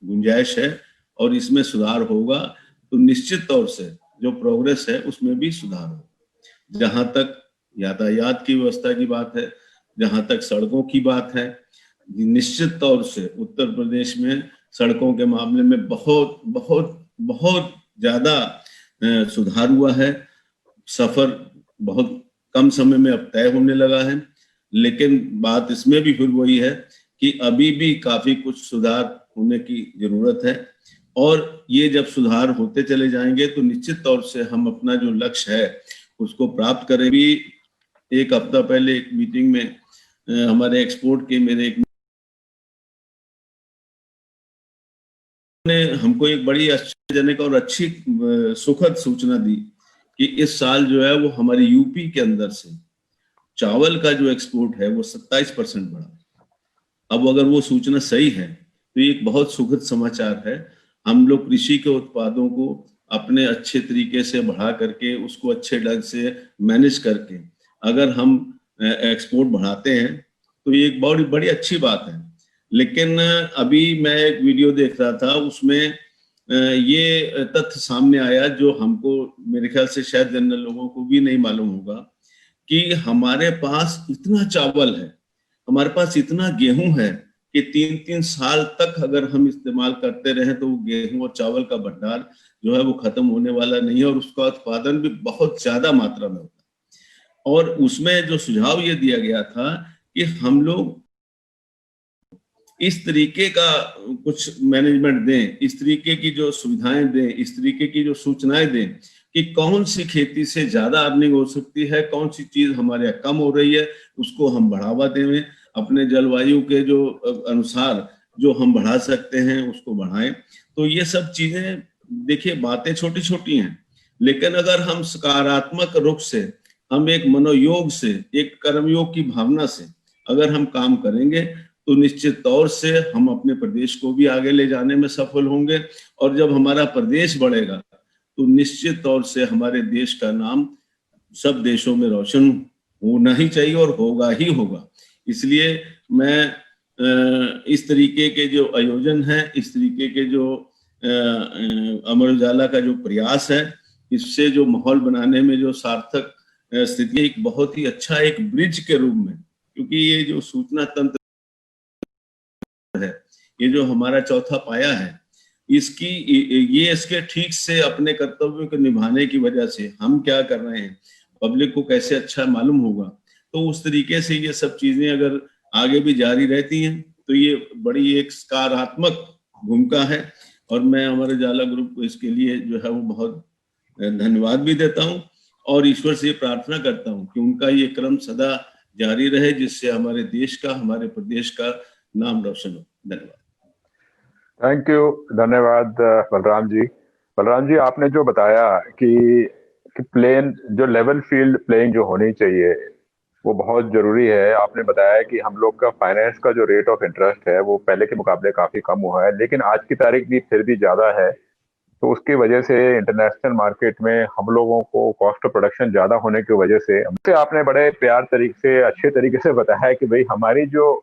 गुंजाइश है, और इसमें सुधार होगा तो निश्चित तौर से जो प्रोग्रेस है उसमें भी सुधार होगा। जहां तक यातायात की व्यवस्था की बात है, जहां तक सड़कों की बात है, निश्चित तौर से उत्तर प्रदेश में सड़कों के मामले में बहुत बहुत बहुत ज्यादा सुधार हुआ है। सफर बहुत कम समय में अब तय होने लगा है, लेकिन बात इसमें भी फिर वही है कि अभी भी काफी कुछ सुधार होने की जरूरत है, और ये जब सुधार होते चले जाएंगे तो निश्चित तौर से हम अपना जो लक्ष्य है उसको प्राप्त करें। भी एक हफ्ता पहले एक मीटिंग में हमारे एक्सपोर्ट के मेरे एक ने हमको एक बड़ी आश्चर्यजनक और अच्छी सुखद सूचना दी कि इस साल जो है वो हमारे यूपी के अंदर से चावल का जो एक्सपोर्ट है वो 27% बढ़ा। अब अगर वो सूचना सही है तो ये एक बहुत सुखद समाचार है। हम लोग कृषि के उत्पादों को अपने अच्छे तरीके से बढ़ा करके, उसको अच्छे ढंग से मैनेज करके अगर हम एक्सपोर्ट बढ़ाते हैं तो ये एक बहुत बड़ी अच्छी बात है। लेकिन अभी मैं एक वीडियो देख रहा था, उसमें ये तथ्य सामने आया जो हमको मेरे ख्याल से शायद जनरल लोगों को भी नहीं मालूम होगा कि हमारे पास इतना चावल है, हमारे पास इतना गेहूं है कि 3-3 साल तक अगर हम इस्तेमाल करते रहे तो वो गेहूं और चावल का भंडार जो है वो खत्म होने वाला नहीं है, और उसका उत्पादन भी बहुत ज्यादा मात्रा में होता है। और उसमें जो सुझाव ये दिया गया था कि हम लोग इस तरीके का कुछ मैनेजमेंट दें, इस तरीके की जो सुविधाएं दें, इस तरीके की जो सूचनाएं दें कि कौन सी खेती से ज्यादा अर्निंग हो सकती है, कौन सी चीज हमारे यहाँ कम हो रही है, उसको हम बढ़ावा दें, अपने जलवायु के जो अनुसार जो हम बढ़ा सकते हैं उसको बढ़ाएं। तो ये सब चीजें देखिए, बातें छोटी छोटी हैं, लेकिन अगर हम सकारात्मक रूप से, हम एक मनोयोग से, एक कर्मयोग की भावना से अगर हम काम करेंगे तो निश्चित तौर से हम अपने प्रदेश को भी आगे ले जाने में सफल होंगे। और जब हमारा प्रदेश बढ़ेगा तो निश्चित तौर से हमारे देश का नाम सब देशों में रोशन होना ही चाहिए और होगा ही होगा। इसलिए मैं इस तरीके के जो आयोजन है, इस तरीके के जो अमर उजाला का जो प्रयास है, इससे जो माहौल बनाने में जो सार्थक स्थिति, एक बहुत ही अच्छा एक ब्रिज के रूप में, क्योंकि ये जो सूचना तंत्र है, ये जो हमारा चौथा पाया है, इसके ठीक से अपने कर्तव्यों को निभाने की वजह से हम क्या कर रहे हैं, पब्लिक को कैसे अच्छा मालूम होगा। तो उस तरीके से ये सब चीजें अगर आगे भी जारी रहती हैं तो ये बड़ी एक सकारात्मक भूमिका है। और मैं अमर उजाला ग्रुप को इसके लिए जो है वो बहुत धन्यवाद भी देता हूँ और ईश्वर से प्रार्थना करता हूँ कि उनका ये क्रम सदा जारी रहे, जिससे हमारे देश का, हमारे प्रदेश का नाम रोशन हो। धन्यवाद। थैंक यू, धन्यवाद बलराम जी। बलराम जी, आपने जो बताया कि प्लेन जो लेवल फील्ड प्लेइंग जो होनी चाहिए वो बहुत जरूरी है। आपने बताया कि हम लोग का फाइनेंस का जो रेट ऑफ इंटरेस्ट है वो पहले के मुकाबले काफी कम हुआ है, लेकिन आज की तारीख भी फिर भी ज्यादा है। तो उसकी वजह से इंटरनेशनल मार्केट में हम लोगों को कॉस्ट ऑफ प्रोडक्शन ज्यादा होने की वजह से आपने बड़े प्यार तरीके से, अच्छे तरीके से बताया कि भाई हमारी जो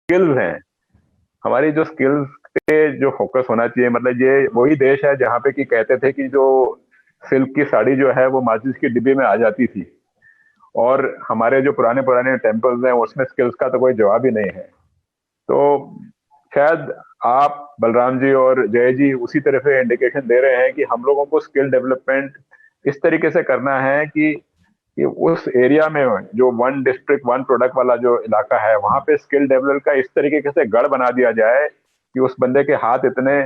स्किल्स हैं, हमारी जो स्किल्स पे जो फोकस होना चाहिए। मतलब ये वही देश है जहाँ पे कि कहते थे कि जो सिल्क की साड़ी जो है वो माचिस की डिब्बी में आ जाती थी, और हमारे जो पुराने पुराने टेम्पल्स हैं उसमें स्किल्स का तो कोई जवाब ही नहीं है। तो शायद आप, बलराम जी और जय जी उसी तरह से इंडिकेशन दे रहे हैं कि हम लोगों को स्किल डेवलपमेंट इस तरीके से करना है कि उस एरिया में जो 1 डिस्ट्रिक्ट 1 प्रोडक्ट वाला जो इलाका है वहां पे स्किल डेवलप का इस तरीके से गढ़ बना दिया जाए कि उस बंदे के हाथ इतने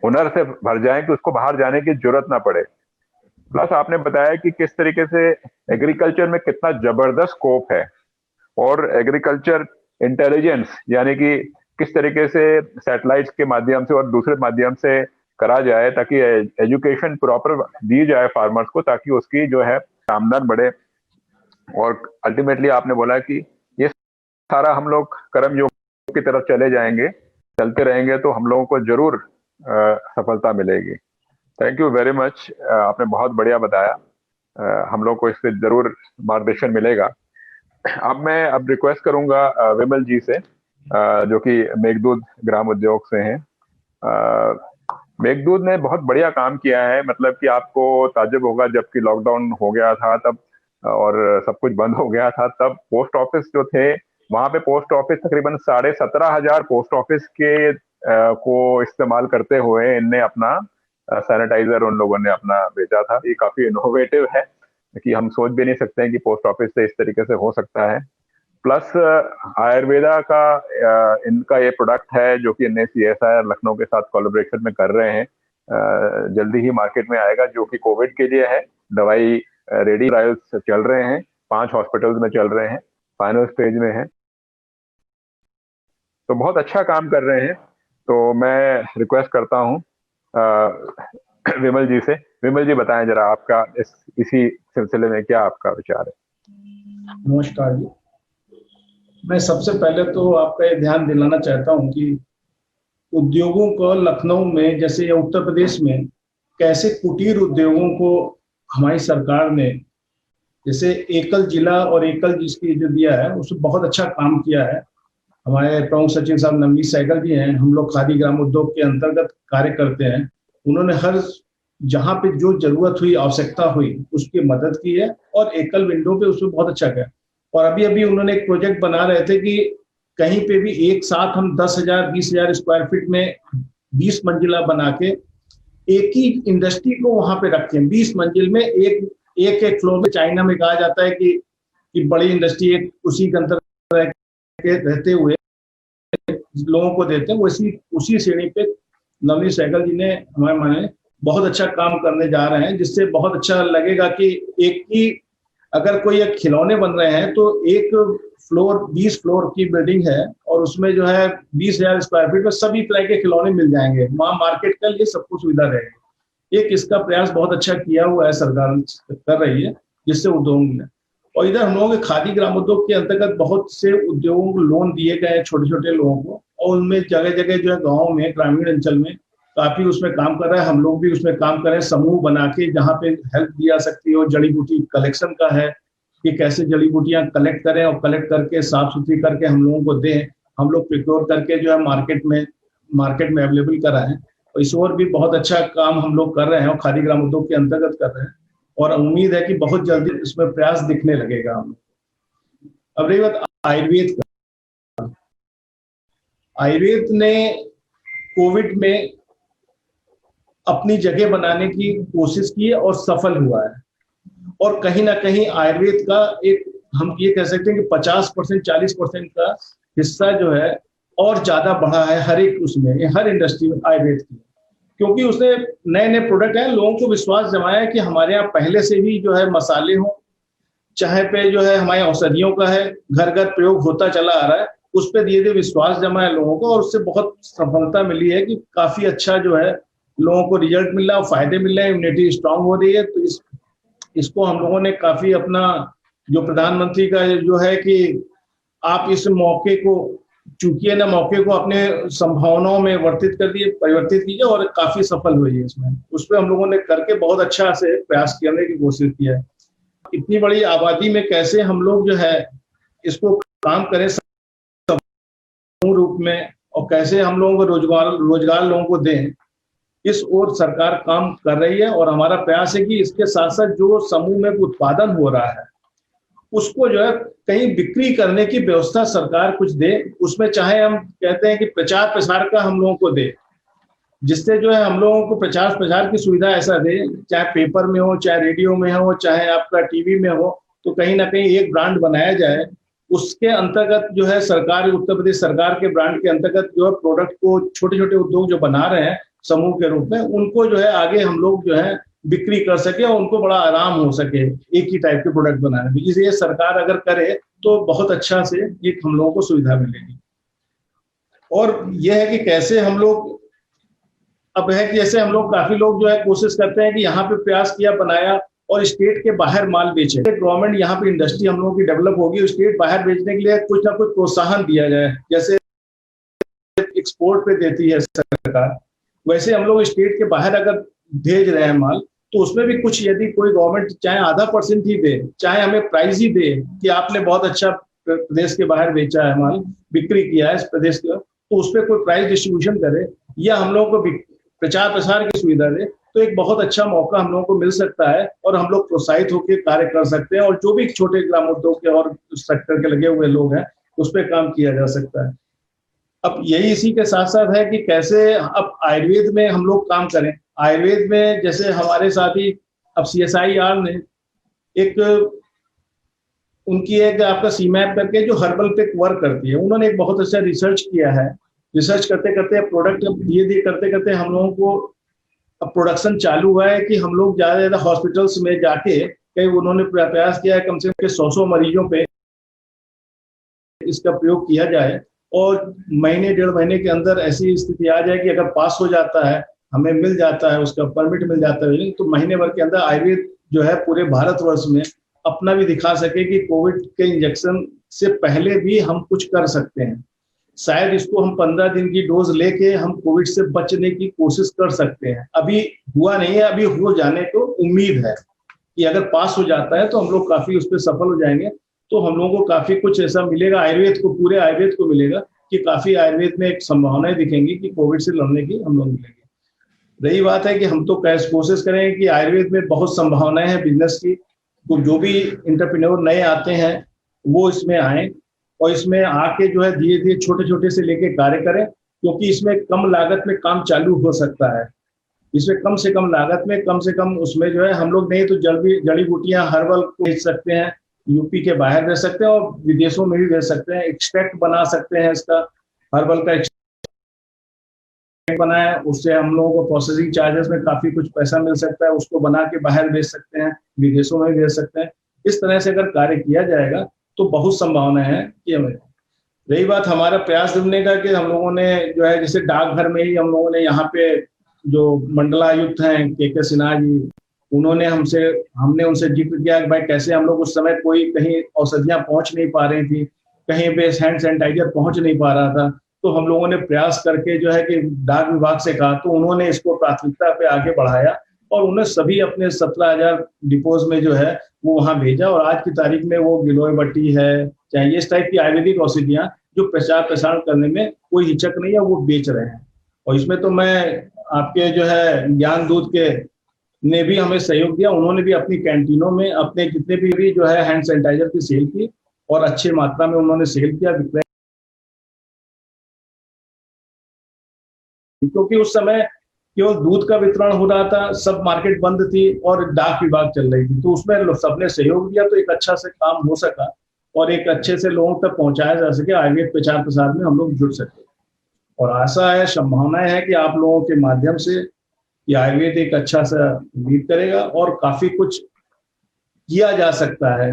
हुनर से भर जाएं कि उसको बाहर जाने की जरूरत ना पड़े। प्लस आपने बताया कि किस तरीके से एग्रीकल्चर में कितना जबरदस्त स्कोप है, और एग्रीकल्चर इंटेलिजेंस यानी कि किस तरीके से सैटेलाइट्स के माध्यम से और दूसरे माध्यम से करा जाए ताकि एजुकेशन प्रॉपर दी जाए फार्मर्स को, ताकि उसकी जो है आमदन बढ़े। और अल्टीमेटली आपने बोला कि ये सारा हम लोग कर्मयोग की तरफ चलते रहेंगे तो हम लोगों को जरूर सफलता मिलेगी। थैंक यू वेरी मच, आपने बहुत बढ़िया बताया, हम लोग को इससे जरूर मार्गदर्शन मिलेगा। अब रिक्वेस्ट करूंगा विमल जी से, जो कि मेघदूत ग्राम उद्योग से हैं। मेघदूत ने बहुत बढ़िया काम किया है। मतलब कि आपको ताज्जुब होगा, जबकि लॉकडाउन हो गया था तब और सब कुछ बंद हो गया था, तब पोस्ट ऑफिस जो थे वहां पे पोस्ट ऑफिस तकरीबन 17,500 पोस्ट ऑफिस के को इस्तेमाल करते हुए इनने अपना सैनिटाइजर उन लोगों ने अपना बेचा था। ये काफी इनोवेटिव है कि हम सोच भी नहीं सकते हैं कि पोस्ट ऑफिस से इस तरीके से हो सकता है। प्लस आयुर्वेदा का इनका ये प्रोडक्ट है जो कि CSIR लखनऊ के साथ कोलैबोरेशन में कर रहे हैं, जल्दी ही मार्केट में आएगा, जो कि कोविड के लिए है। दवाई रेडी ट्रायल्स चल रहे हैं, 5 हॉस्पिटल्स में चल रहे हैं, फाइनल स्टेज में है, तो बहुत अच्छा काम कर रहे हैं। तो मैं रिक्वेस्ट करता हूँ विमल जी से। विमल जी बताएं जरा आपका इसी सिलसिले में क्या आपका विचार है। नमस्कार जी, मैं सबसे पहले तो आपका ये ध्यान दिलाना चाहता हूं कि उद्योगों को लखनऊ में, जैसे उत्तर प्रदेश में कैसे कुटीर उद्योगों को हमारी सरकार ने जैसे एकल जिला और एकल जिसकी जो दिया है उसमें बहुत अच्छा काम किया है। हमारे प्रमुख सचिव साहब नवनीत सहगल जी हैं, हम लोग खादी ग्राम उद्योग के अंतर्गत कार्य करते हैं। उन्होंने हर जहाँ पे जो जरूरत हुई, आवश्यकता हुई, उसकी मदद की है और एकल विंडो पे उसमें बहुत अच्छा किया। और अभी अभी उन्होंने एक प्रोजेक्ट बना रहे थे कि कहीं पे भी एक साथ हम 10,000 20,000 स्क्वायर फीट में 20 मंजिला बना के एक ही इंडस्ट्री को वहां पे रखें। 20 मंजिल में एक फ्लोर में, चाइना में कहा जाता है कि बड़ी इंडस्ट्री एक उसी के अंतर्गत रहते हुए लोगों को देते हैं, उसी श्रेणी पे नवनीत सहगल जी ने हमारे माने बहुत अच्छा काम करने जा रहे हैं, जिससे बहुत अच्छा लगेगा कि एक ही अगर कोई एक खिलौने बन रहे हैं तो एक फ्लोर 20 फ्लोर की बिल्डिंग है और उसमें जो है 20,000 स्क्वायर फीट में सभी तरह के खिलौने मिल जाएंगे। वहां मार्केट का लिए सबको सुविधा रहेगी। एक इसका प्रयास बहुत अच्छा किया हुआ है, सरकार कर रही है, जिससे उद्योग मिले। और इधर हम लोगों के खादी ग्राम उद्योग के अंतर्गत बहुत से उद्योगों को लोन दिए गए, छोटे छोटे लोगों को, और उनमें जगह जगह जो है गाँव में, ग्रामीण अंचल में काफी उसमें काम कर रहा है। हम लोग भी उसमें काम कर रहे हैं, समूह बना के, जहाँ पे हेल्प दी जा सकती हो। जड़ी बूटी कलेक्शन का है कि कैसे जड़ी बूटियां कलेक्ट करें और कलेक्ट करके साफ सुथरी करके हम लोगों को दें, हम लोग प्रिक्योर करके जो है मार्केट में अवेलेबल कराएं। और इस ओर भी बहुत अच्छा काम हम लोग कर रहे हैं और खादी ग्राम उद्योग के अंतर्गत कर रहे हैं, और उम्मीद है कि बहुत जल्दी इसमें प्रयास दिखने लगेगा हम। अब रही बात आयुर्वेद का। आयुर्वेद ने कोविड में अपनी जगह बनाने की कोशिश की है और सफल हुआ है। और कहीं ना कहीं आयुर्वेद का एक, हम ये कह सकते हैं कि 50% 40% का हिस्सा जो है और ज्यादा बढ़ा है हर एक उसमें, हर इंडस्ट्री में आयुर्वेद की, क्योंकि उसने नए नए प्रोडक्ट हैं, लोगों को विश्वास जमाया है कि हमारे यहाँ पहले से भी जो है मसाले हों, चाहे पे जो है हमारे औषधियों का है, घर घर प्रयोग होता चला आ रहा है, उस पर धीरे धीरे विश्वास जमा है लोगों को, और उससे बहुत सफलता मिली है कि काफी अच्छा जो है लोगों को रिजल्ट मिल रहा है, फायदे मिल रहे हैं, इम्यूनिटी स्ट्रांग हो रही है। तो इसको हम लोगों ने काफी अपना, जो प्रधानमंत्री का जो है कि आप इस मौके को चूकिए ना, मौके को अपने संभावनाओं में परिवर्तित कीजिए, और काफी सफल हुई है इसमें। उस पर हम लोगों ने करके बहुत अच्छा से प्रयास करने की कोशिश किया है। इतनी बड़ी आबादी में कैसे हम लोग जो है इसको काम करें समूह रूप में, और कैसे हम लोगों को रोजगार लोगों को दें, इस ओर सरकार काम कर रही है। और हमारा प्रयास है कि इसके साथ साथ जो समूह में उत्पादन हो रहा है उसको जो है कहीं बिक्री करने की व्यवस्था सरकार कुछ दे। उसमें चाहे हम कहते हैं कि प्रचार प्रसार का हम लोगों को दे, जिससे जो है हम लोगों को प्रचार प्रसार की सुविधा ऐसा दे, चाहे पेपर में हो, चाहे रेडियो में हो, चाहे आपका टीवी में हो, तो कहीं ना कहीं एक ब्रांड बनाया जाए। उसके अंतर्गत जो है सरकार, उत्तर प्रदेश सरकार के ब्रांड के अंतर्गत जो है प्रोडक्ट को छोटे छोटे उद्योग जो बना रहे हैं समूह के रूप में, उनको जो है आगे हम लोग जो है बिक्री कर सके और उनको बड़ा आराम हो सके एक ही टाइप के प्रोडक्ट बनाने में। इसलिए सरकार अगर करे तो बहुत अच्छा से एक हम लोगों को सुविधा मिलेगी। और यह है कि कैसे हम लोग, अब है कि जैसे हम लोग काफी लोग जो है कोशिश करते हैं कि यहाँ पे प्रयास किया, बनाया और स्टेट के बाहर माल बेचे। गवर्नमेंट यहाँ पे इंडस्ट्री हम लोगों की डेवलप होगी, स्टेट बाहर बेचने के लिए कुछ ना कुछ प्रोत्साहन दिया जाए, जैसे एक्सपोर्ट पे देती है सरकार, वैसे हम लोग स्टेट के बाहर अगर भेज रहे हैं माल, तो उसमें भी कुछ, यदि कोई गवर्नमेंट चाहे आधा % ही दे, चाहे हमें प्राइस ही दे कि आपने बहुत अच्छा प्रदेश के बाहर बेचा है माल, बिक्री किया है इस प्रदेश का, तो उस पर कोई प्राइस डिस्ट्रीब्यूशन करे या हम लोगों को प्रचार प्रसार की सुविधा दे, तो एक बहुत अच्छा मौका हम लोगों को मिल सकता है और हम लोग प्रोत्साहित होकर कार्य कर सकते हैं। और जो भी छोटे ग्राम उद्योग के और सेक्टर के लगे हुए लोग हैं उस पर काम किया जा सकता है। अब यही इसी के साथ साथ है कि कैसे अब आयुर्वेद में हम लोग काम करें। आयुर्वेद में जैसे हमारे साथी अब CSIR ने एक, उनकी एक आपका CMAP करके जो हर्बल पे वर्क करती है, उन्होंने एक बहुत अच्छा रिसर्च किया है। रिसर्च करते करते प्रोडक्ट धीरे करते करते हम लोगों को अब प्रोडक्शन चालू हुआ है कि हम लोग ज्यादा से ज्यादा हॉस्पिटल्स में जाके कई, उन्होंने प्रयास किया है कम से कम 100 मरीजों पे इसका प्रयोग किया जाए, और महीने 1.5 महीने के अंदर ऐसी स्थिति आ जाए कि अगर पास हो जाता है, हमें मिल जाता है, उसका परमिट मिल जाता है, तो महीने भर के अंदर आयुर्वेद जो है पूरे भारतवर्ष में अपना भी दिखा सके कि कोविड के इंजेक्शन से पहले भी हम कुछ कर सकते हैं। शायद इसको हम 15 दिन की डोज लेके हम कोविड से बचने की कोशिश कर सकते हैं। अभी हुआ नहीं है, अभी हो जाने को उम्मीद है कि अगर पास हो जाता है तो हम लोग काफी उस पर सफल हो जाएंगे। तो हम लोगों को काफी कुछ ऐसा मिलेगा, आयुर्वेद को, पूरे आयुर्वेद को मिलेगा कि काफी आयुर्वेद में एक संभावनाएं दिखेंगी कि कोविड से लड़ने की हम लोग मिलेंगे। रही बात है कि हम तो कोशिश करेंगे कि आयुर्वेद में बहुत संभावनाएं हैं बिजनेस की, तो जो भी एंटरप्रेन्योर नए आते हैं वो इसमें आए और इसमें आके जो है धीरे धीरे छोटे छोटे से लेके कार्य करें, क्योंकि इसमें कम लागत में काम चालू हो सकता है। इसमें कम से कम लागत में कम से कम उसमें जो है हम लोग नहीं तो जड़ी बूटियां हर्बल बेच सकते हैं, यूपी के बाहर भेज सकते हैं और विदेशों में भी भेज सकते हैं। एक्सट्रैक्ट बना सकते हैं, इसका हर्बल का एक्सट्रैक्ट बनाया, उससे हम लोगों को प्रोसेसिंग चार्जेस में काफी कुछ पैसा मिल सकता है, उसको बना के बाहर भेज सकते हैं, विदेशों में भेज सकते हैं। इस तरह से अगर कार्य किया जाएगा तो बहुत संभावना है कि हमें। रही बात हमारा प्रयास ढूंढने का कि हम लोगों ने जो है जैसे डाकघर में ही हम लोगों ने यहाँ पे जो मंडलायुक्त हैं के सिन्हा जी, हमने उनसे जिक्र किया कि भाई कैसे हम लोग उस समय कोई कहीं औषधियां पहुंच नहीं पा रही थी, कहीं पे हैंड सैनिटाइजर पहुंच नहीं पा रहा था, तो हम लोगों ने प्रयास करके जो है कि डाक विभाग से कहा, तो उन्होंने इसको प्राथमिकता पे आगे बढ़ाया और उन्हें सभी अपने 17,000 डिपोज में जो है वो वहां भेजा। और आज की तारीख में वो गिलोय बट्टी है, चाहे इस टाइप की आयुर्वेदिक औषधियां जो प्रचार प्रसार करने में कोई हिचक नहीं है, वो बेच रहे हैं। और इसमें तो मैं आपके जो है ज्ञान दूत के ने भी हमें सहयोग दिया, उन्होंने भी अपनी कैंटीनों में अपने जितने भी जो है हैंड सैनिटाइजर की सेल की और अच्छी मात्रा में उन्होंने सेल किया, विक्रय, क्योंकि उस समय केवल दूध का वितरण हो रहा था, सब मार्केट बंद थी और डाक विभाग चल रही थी, तो उसमें सबने सहयोग दिया तो एक अच्छा से काम हो सका और एक अच्छे से लोगों तक पहुंचाया जा सके, आयुर्वेद प्रचार प्रसार में हम लोग जुड़ सके। और आशा है, संभावनाएं है कि आप लोगों के माध्यम से ये आयुर्वेद एक अच्छा सा लीड करेगा और काफी कुछ किया जा सकता है।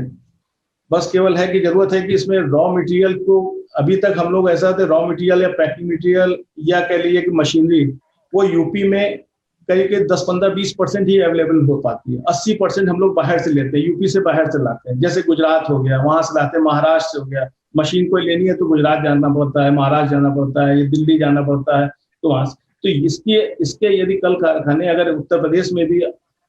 बस केवल है कि जरूरत है कि इसमें रॉ मटेरियल को, अभी तक हम लोग ऐसा थे रॉ मटेरियल या पैकिंग मटेरियल या कह लीजिए कि मशीनरी, वो यूपी में करीब 10-15-20% ही अवेलेबल हो पाती है। 80% हम लोग बाहर से लेते हैं, यूपी से बाहर से लाते हैं। जैसे गुजरात हो गया, वहां से लाते हैं, महाराष्ट्र से हो गया, मशीन कोई लेनी है तो गुजरात जाना पड़ता है, महाराष्ट्र जाना पड़ता है, दिल्ली जाना पड़ता है, तो वहां से। तो इसके यदि कल कारखाने अगर उत्तर प्रदेश में भी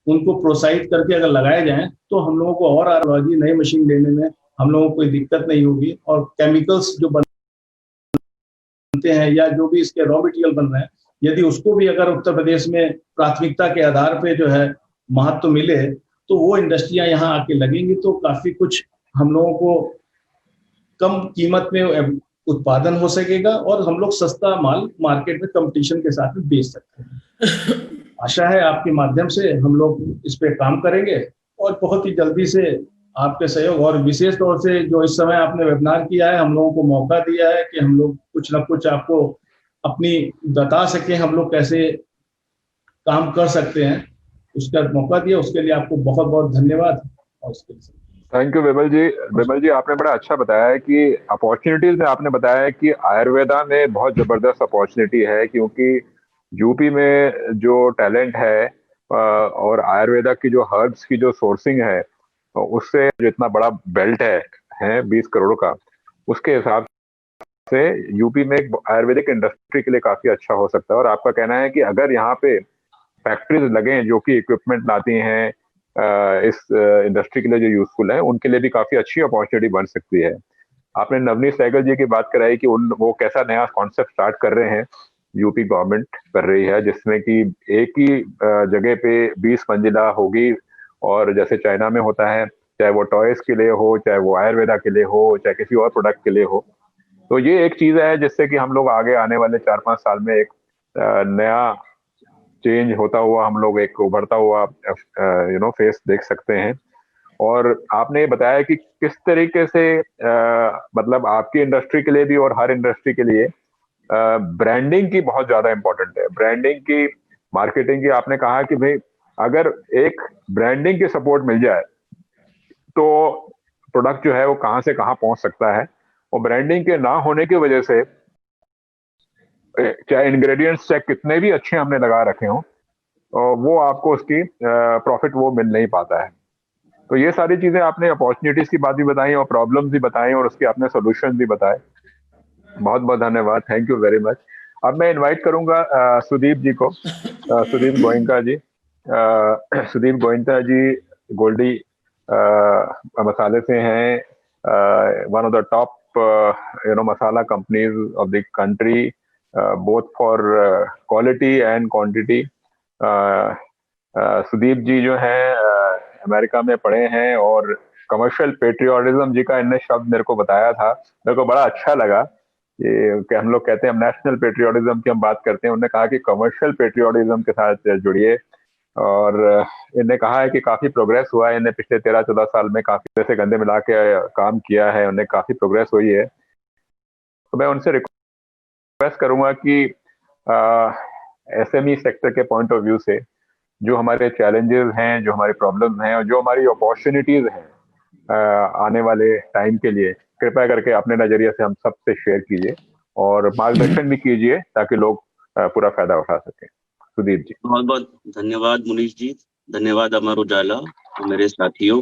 उनको प्रोत्साहित करके अगर लगाए जाएं तो हम लोगों को और आरोग्य नई मशीन लेने में हम लोगों को कोई दिक्कत नहीं होगी। और केमिकल्स जो बनते हैं या जो भी इसके रॉ मटेरियल बन रहे हैं, यदि उसको भी अगर उत्तर प्रदेश में प्राथमिकता के आधार पे जो है महत्व मिले तो वो इंडस्ट्रियां यहाँ आके लगेंगी, तो काफी कुछ हम लोगों को कम कीमत में उत्पादन हो सकेगा और हम लोग सस्ता माल मार्केट में कंपटीशन के साथ में बेच सकते हैं। आशा है आपके माध्यम से हम लोग इस पे काम करेंगे और बहुत ही जल्दी से आपके सहयोग और विशेष तौर से जो इस समय आपने वेबिनार किया है, हम लोगों को मौका दिया है कि हम लोग कुछ ना कुछ आपको अपनी बता सके हम लोग कैसे काम कर सकते हैं, उसका मौका दिया, उसके लिए आपको बहुत बहुत धन्यवाद। और उसके लिए थैंक यू विमल जी। विमल जी, आपने बड़ा अच्छा बताया है कि अपॉर्चुनिटीज में आपने बताया है कि आयुर्वेदा में बहुत जबरदस्त अपॉर्चुनिटी है, क्योंकि यूपी में जो टैलेंट है और आयुर्वेदा की जो हर्ब्स की जो सोर्सिंग है, उससे जो इतना बड़ा बेल्ट है 20 करोड़ का, उसके हिसाब से यूपी में एक आयुर्वेदिक इंडस्ट्री के लिए काफी अच्छा हो सकता है। और आपका कहना है कि अगर यहाँ पे फैक्ट्रीज लगे जो कि इक्विपमेंट लाती हैं इस इंडस्ट्री के लिए जो यूजफुल है, उनके लिए भी काफी अच्छी अपॉर्चुनिटी बन सकती है। आपने नवनीत सहगल जी की बात कराई कि वो कैसा नया कॉन्सेप्ट स्टार्ट कर रहे हैं, यूपी गवर्नमेंट कर रही है, जिसमें कि एक ही जगह पे 20 मंजिला होगी, और जैसे चाइना में होता है, चाहे वो टॉयज के लिए हो, चाहे वो आयुर्वेदा के लिए हो, चाहे किसी और प्रोडक्ट के लिए हो। तो ये एक चीज है जिससे कि हम लोग आगे आने वाले 4-5 साल में एक नया चेंज होता हुआ, हम लोग एक उभरता हुआ फेस देख सकते हैं। और आपने बताया कि किस तरीके से मतलब आपकी इंडस्ट्री के लिए भी और हर इंडस्ट्री के लिए ब्रांडिंग की बहुत ज्यादा इंपॉर्टेंट है, ब्रांडिंग की, मार्केटिंग की। आपने कहा कि भाई अगर एक ब्रांडिंग की सपोर्ट मिल जाए तो प्रोडक्ट जो है वो कहां से कहां पहुंच सकता है, और ब्रांडिंग के ना होने की वजह से चाहे इंग्रेडिएंट्स चाहे कितने भी अच्छे हमने लगा रखे हों, वो आपको उसकी प्रॉफिट वो मिल नहीं पाता है। तो ये सारी चीजें आपने अपॉर्चुनिटीज की बात भी बताई और प्रॉब्लम्स भी बताई और उसके आपने सोल्यूशन भी बताए। बहुत बहुत धन्यवाद, थैंक यू वेरी मच। अब मैं इनवाइट करूंगा सुदीप जी को, सुदीप गोइंका जी। सुदीप गोइंका जी गोल्डी मसाले से हैं, one of the top masala companies of the country, both for quality and quantity. Sudeep ji जो हैं अमेरिका में पढ़े हैं और कमर्शियल पेट्रियोटिज्म जी का इनने शब्द मेरे को बताया था, मेरे को बड़ा अच्छा लगा। ये कि हम लोग कहते हैं हम नेशनल पेट्रियोटिज्म की हम बात करते हैं, उन्होंने कहा कि कमर्शियल पेट्रियोटिज्म के साथ जुड़िए। और इन्हें कहा है कि काफी प्रोग्रेस हुआ है, इन्हें पिछले 13-14 साल में काफी जैसे गंदे मिला के काम किया है, उन्हें काफी प्रोग्रेस हुई है। तो मैं उनसे रिक्वेस्ट करूंगा कि एसएमई सेक्टर के पॉइंट ऑफ व्यू से जो हमारे चैलेंजेस हैं, जो हमारी प्रॉब्लम्स हैं और जो हमारी अपॉर्चुनिटीज हैं आने वाले टाइम के लिए, कृपया करके अपने नजरिए से हम सबसे शेयर कीजिए और मार्गदर्शन भी कीजिए ताकि लोग पूरा फायदा उठा सकें। सुदीप जी। बहुत बहुत धन्यवाद मुनीश जी, धन्यवाद अमर उजाला और मेरे साथियों।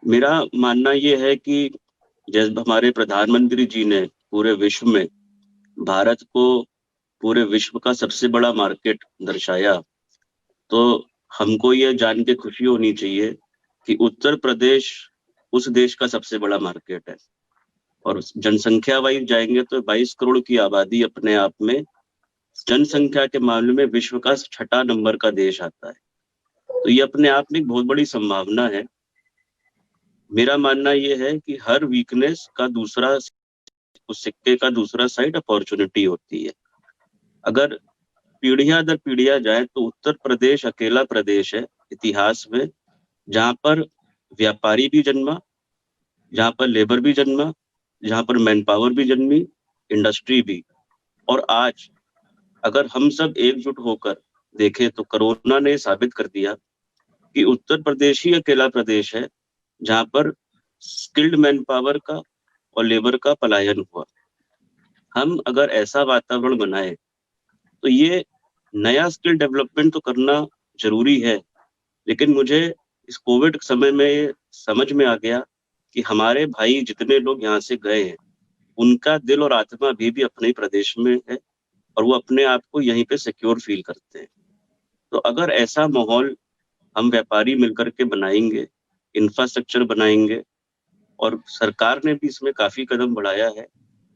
मेरा मानना ये है कि जैसे हमारे प्रधानमंत्री जी ने पूरे विश्व में भारत को पूरे विश्व का सबसे बड़ा मार्केट दर्शाया, तो हमको ये जान के खुशी होनी चाहिए कि उत्तर प्रदेश उस देश का सबसे बड़ा मार्केट है। और जनसंख्या वाइज जाएंगे तो 22 करोड़ की आबादी अपने आप में जनसंख्या के मामले में विश्व का 6ठा नंबर का देश आता है। तो ये अपने आप में एक बहुत बड़ी संभावना है। मेरा मानना ये है कि हर वीकनेस का दूसरा, उस सिक्के का दूसरा साइड अपॉर्चुनिटी होती है। अगर पीढ़ियां दर पीढ़ियां जाए तो उत्तर प्रदेश अकेला प्रदेश है इतिहास में जहां पर व्यापारी भी जन्मा, जहां पर लेबर भी जन्मा, जहां पर मैन पावर भी जन्मी, इंडस्ट्री भी। और आज अगर हम सब एकजुट होकर देखें तो कोरोना ने साबित कर दिया कि उत्तर प्रदेश ही अकेला प्रदेश है जहां पर स्किल्ड मैन पावर का और लेबर का पलायन हुआ। हम अगर ऐसा वातावरण बनाए तो ये नया स्किल डेवलपमेंट तो करना जरूरी है, लेकिन मुझे इस कोविड समय में ये समझ में आ गया कि हमारे भाई जितने लोग यहाँ से गए हैं उनका दिल और आत्मा भी अपने ही प्रदेश में है और वो अपने आप को यहीं पे सिक्योर फील करते हैं। तो अगर ऐसा माहौल हम व्यापारी मिलकर के बनाएंगे, इंफ्रास्ट्रक्चर बनाएंगे, और सरकार ने भी इसमें काफी कदम बढ़ाया है,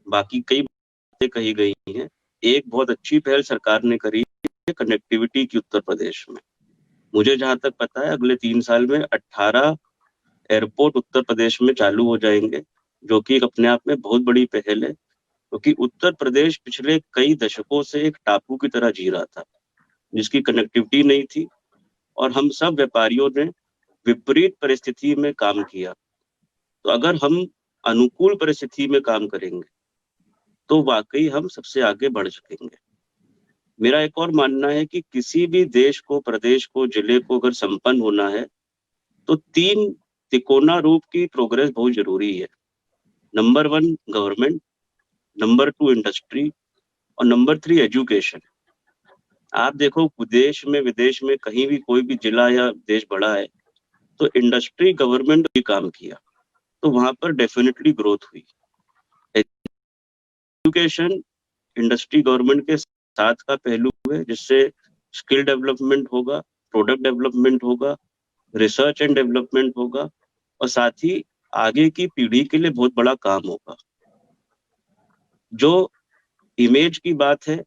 बाकी कई बातें कही गई हैं। एक बहुत अच्छी पहल सरकार ने करी है कनेक्टिविटी की उत्तर प्रदेश में। मुझे जहां तक पता है अगले 3 साल में 18 एयरपोर्ट उत्तर प्रदेश में चालू हो जाएंगे, जो कि अपने आप में बहुत बड़ी पहल है, क्योंकि उत्तर प्रदेश पिछले कई दशकों से एक टापू की तरह जी रहा था जिसकी कनेक्टिविटी नहीं थी, और हम सब व्यापारियों ने विपरीत परिस्थिति में काम किया। तो अगर हम अनुकूल परिस्थिति में काम करेंगे तो वाकई हम सबसे आगे बढ़ सकेंगे। मेरा एक और मानना है कि किसी भी देश को, प्रदेश को, जिले को अगर संपन्न होना है तो 3 तिकोना रूप की प्रोग्रेस बहुत जरूरी है। नंबर 1 गवर्नमेंट, नंबर 2 इंडस्ट्री और नंबर 3 एजुकेशन। आप देखो देश में विदेश में कहीं भी कोई भी जिला या देश बड़ा है तो इंडस्ट्री गवर्नमेंट भी काम किया तो वहां पर डेफिनेटली ग्रोथ हुई। एजुकेशन इंडस्ट्री गवर्नमेंट के साथ का पहलू है जिससे स्किल डेवलपमेंट होगा, प्रोडक्ट डेवलपमेंट होगा, रिसर्च एंड डेवलपमेंट होगा और साथ ही आगे की पीढ़ी के लिए बहुत बड़ा काम होगा। जो इमेज की बात है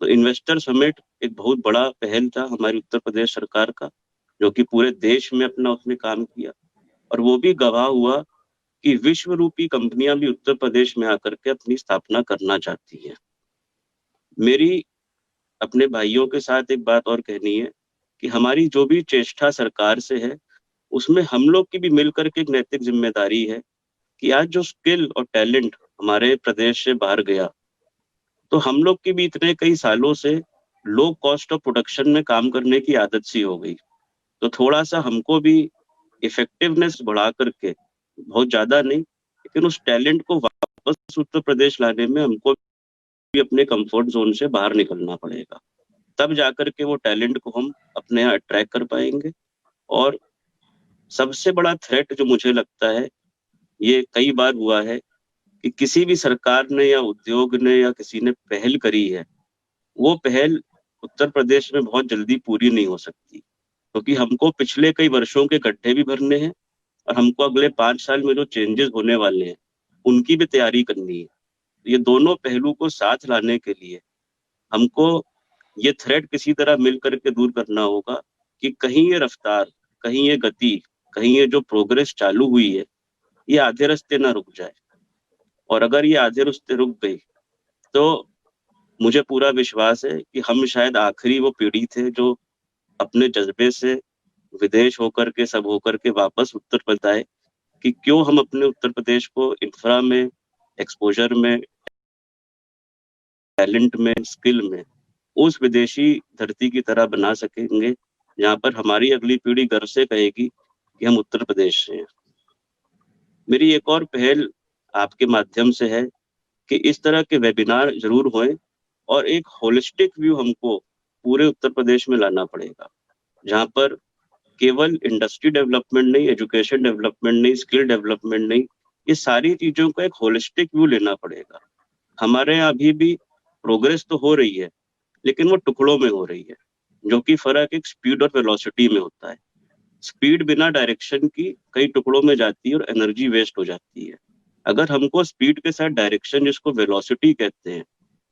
तो इन्वेस्टर समिट एक बहुत बड़ा पहल था हमारी उत्तर प्रदेश सरकार का, जो कि पूरे देश में अपना उसने काम किया और वो भी गवाह हुआ कि विश्व रूपी कंपनियां भी उत्तर प्रदेश में आकर के अपनी स्थापना करना चाहती हैं। मेरी अपने भाइयों के साथ एक बात और कहनी है कि हमारी जो भी चेष्टा सरकार से है उसमें हम लोग की भी मिलकर के एक नैतिक जिम्मेदारी है कि आज जो स्किल और टैलेंट हमारे प्रदेश से बाहर गया तो हम लोग की भी इतने कई सालों से लो कॉस्ट ऑफ प्रोडक्शन में काम करने की आदत सी हो गई, तो थोड़ा सा हमको भी इफेक्टिवनेस बढ़ा करके, बहुत ज्यादा नहीं लेकिन उस टैलेंट को वापस उत्तर प्रदेश लाने में हमको भी अपने कंफर्ट जोन से बाहर निकलना पड़ेगा। तब जाकर के वो टैलेंट को हम अपने यहाँ अट्रैक्ट कर पाएंगे। और सबसे बड़ा थ्रेट जो मुझे लगता है, ये कई बार हुआ है कि किसी भी सरकार ने या उद्योग ने या किसी ने पहल करी है, वो पहल उत्तर प्रदेश में बहुत जल्दी पूरी नहीं हो सकती, क्योंकि हमको पिछले कई वर्षों के गड्ढे भी भरने हैं और हमको अगले 5 साल में जो चेंजेस होने वाले हैं उनकी भी तैयारी करनी है। ये दोनों पहलू को साथ लाने के लिए हमको ये थ्रेड किसी तरह मिल करके दूर करना होगा कि कहीं ये रफ्तार, कहीं ये गति, कहीं ये जो प्रोग्रेस चालू हुई है ये आधे रास्ते ना रुक जाए। और अगर ये आधे रास्ते रुक गई तो मुझे पूरा विश्वास है कि हम शायद आखिरी वो पीढ़ी थे जो अपने जज्बे से विदेश होकर के सब होकर के वापस उत्तर प्रदेश आए कि क्यों हम अपने उत्तर प्रदेश को इंफ्रा में, एक्सपोजर में, टैलेंट में, स्किल में उस विदेशी धरती की तरह बना सकेंगे जहाँ पर हमारी अगली पीढ़ी गर्व से कहेगी कि हम उत्तर प्रदेश से हैं। मेरी एक और पहल आपके माध्यम से है कि इस तरह के वेबिनार जरूर होएं और एक होलिस्टिक व्यू हमको पूरे उत्तर प्रदेश में लाना पड़ेगा, जहाँ पर केवल इंडस्ट्री डेवलपमेंट नहीं, एजुकेशन डेवलपमेंट नहीं, स्किल डेवलपमेंट नहीं, ये सारी चीजों का एक होलिस्टिक व्यू लेना पड़ेगा। हमारे यहाँ अभी भी प्रोग्रेस तो हो रही है लेकिन वो टुकड़ों में हो रही है, जो कि फर्क एक स्पीड और वेलोसिटी में होता है। स्पीड बिना डायरेक्शन की कई टुकड़ों में जाती है और एनर्जी वेस्ट हो जाती है। अगर हमको स्पीड के साथ डायरेक्शन, जिसको वेलोसिटी कहते हैं,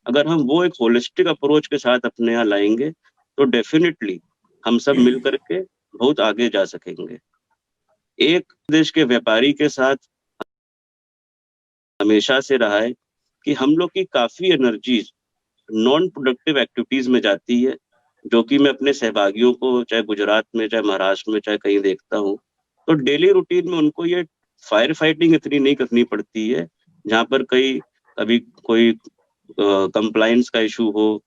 अगर हम वो एक होलिस्टिक अप्रोच के साथ अपने यहाँ लाएंगे तो डेफिनेटली हम सब मिल करके बहुत आगे जा सकेंगे। एक देश के व्यापारी के साथ हमेशा से रहा है कि हम लोग की काफी एनर्जीज नॉन प्रोडक्टिव एक्टिविटीज में जाती है, जो कि मैं अपने सहभागियों को चाहे गुजरात में, चाहे महाराष्ट्र में, चाहे कहीं देखता हूँ, तो डेली रूटीन में उनको ये फायर फाइटिंग इतनी नहीं करनी पड़ती है, जहाँ पर कभी कोई कंप्लायंस का इशू हो,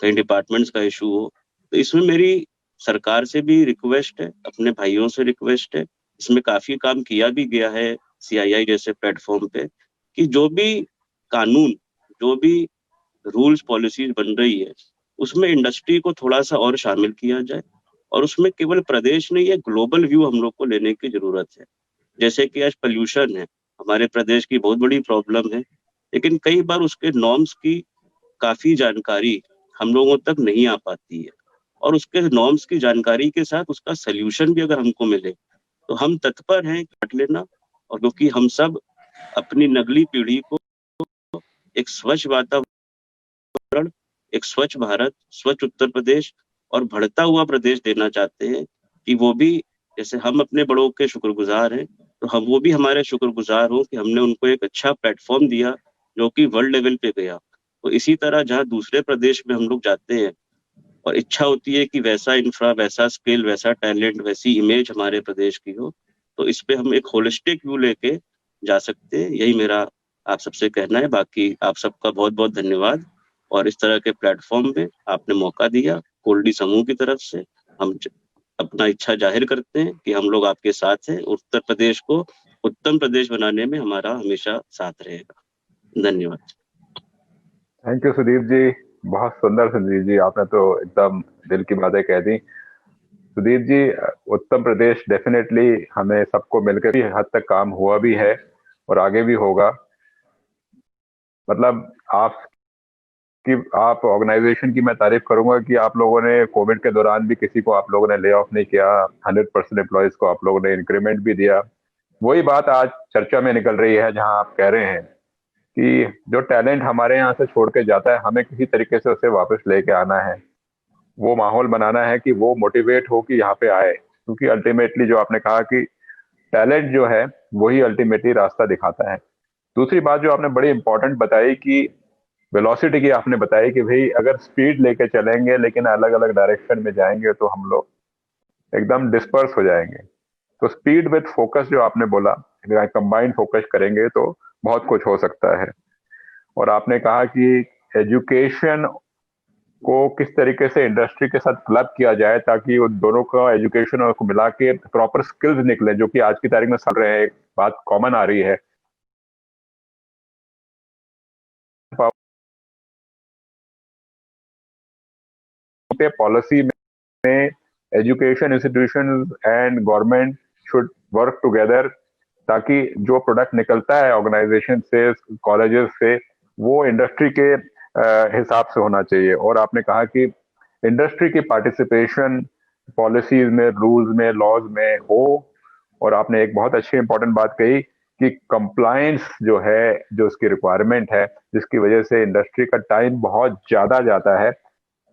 कहीं डिपार्टमेंट्स का इशू हो। तो इसमें मेरी सरकार से भी रिक्वेस्ट है, अपने भाइयों से रिक्वेस्ट है, इसमें काफी काम किया भी गया है CII जैसे प्लेटफॉर्म पे, कि जो भी कानून, जो भी रूल्स पॉलिसीज बन रही है उसमें इंडस्ट्री को थोड़ा सा और शामिल किया जाए और उसमें केवल प्रदेश नहीं, ये ग्लोबल व्यू हम लोग को लेने की जरूरत है। जैसे कि आज पोल्यूशन है, हमारे प्रदेश की बहुत बड़ी प्रॉब्लम है, लेकिन कई बार उसके नॉर्म्स की काफी जानकारी हम लोगों तक नहीं आ पाती है, और उसके नॉर्म्स की जानकारी के साथ उसका सोल्यूशन भी अगर हमको मिले तो हम तत्पर हैं काट लेना। और क्योंकि हम सब अपनी नगली पीढ़ी को एक स्वच्छ वातावरण, एक स्वच्छ भारत, स्वच्छ उत्तर प्रदेश और बढ़ता हुआ प्रदेश देना चाहते हैं, कि वो भी जैसे हम अपने बड़ों के शुक्रगुजार हैं तो हम वो भी हमारे शुक्रगुजार हो कि हमने उनको एक अच्छा प्लेटफॉर्म दिया जो कि वर्ल्ड लेवल पे गया। तो इसी तरह जहाँ दूसरे प्रदेश में हम लोग जाते हैं और इच्छा होती है कि वैसा इंफ्रा, वैसा स्किल, वैसा टैलेंट, वैसी इमेज हमारे प्रदेश की हो, तो इस पे हम एक होलिस्टिक व्यू लेके जा सकते हैं। यही मेरा आप सबसे कहना है। बाकी आप सबका बहुत बहुत धन्यवाद, और इस तरह के प्लेटफॉर्म में आपने मौका दिया कोल्डी समूह की तरफ से। हम अपना इच्छा जाहिर करते हैं कि हम लोग आपके साथ हैं, उत्तर प्रदेश को उत्तम प्रदेश बनाने में हमारा हमेशा साथ रहेगा। धन्यवाद। थैंक यू सुदीप जी, बहुत सुंदर सुदीप जी, आपने तो एकदम दिल की बातें कह दी। सुदीप जी, उत्तम प्रदेश डेफिनेटली हमें सबको मिलकर भी हद तक काम हुआ भी है और आगे भी होगा। मतलब आप ऑर्गेनाइजेशन की मैं तारीफ करूंगा कि आप लोगों ने कोविड के दौरान भी किसी को आप लोगों ने ले ऑफ नहीं किया, 100% एम्प्लॉयज को आप लोगों ने इंक्रीमेंट भी दिया। वही बात आज चर्चा में निकल रही है, जहां आप कह रहे हैं कि जो टैलेंट हमारे यहाँ से छोड़ के जाता है, हमें किसी तरीके से उसे वापस लेके आना है, वो माहौल बनाना है कि वो मोटिवेट हो कि यहाँ पे आए। क्योंकि अल्टीमेटली जो आपने कहा कि टैलेंट जो है वही अल्टीमेटली रास्ता दिखाता है। दूसरी बात जो आपने बड़ी इंपॉर्टेंट बताई कि वेलोसिटी की आपने बताई कि भाई अगर स्पीड लेके चलेंगे लेकिन अलग अलग डायरेक्शन में जाएंगे तो हम लोग एकदम डिस्पर्स हो जाएंगे। तो स्पीड विथ फोकस जो आपने बोला, अगर कंबाइंड फोकस करेंगे तो बहुत कुछ हो सकता है। और आपने कहा कि एजुकेशन को किस तरीके से इंडस्ट्री के साथ क्लब किया जाए ताकि उन दोनों का एजुकेशन को मिला के प्रॉपर स्किल्स निकले, जो कि आज की तारीख में चल रहे हैं, बात कॉमन आ रही है। पॉलिसी में education institution and government should work together, ताकि जो प्रोडक्ट निकलता है ऑर्गेनाइजेशन से, कॉलेजेस से, वो इंडस्ट्री के हिसाब से होना चाहिए। और आपने कहा कि इंडस्ट्री की पार्टिसिपेशन पॉलिसीज में, रूल्स में, लॉज में हो। और आपने एक बहुत अच्छी इंपॉर्टेंट बात कही कि कंप्लायंस जो है, जो उसकी रिक्वायरमेंट है, जिसकी वजह से इंडस्ट्री का टाइम बहुत ज़्यादा जाता है,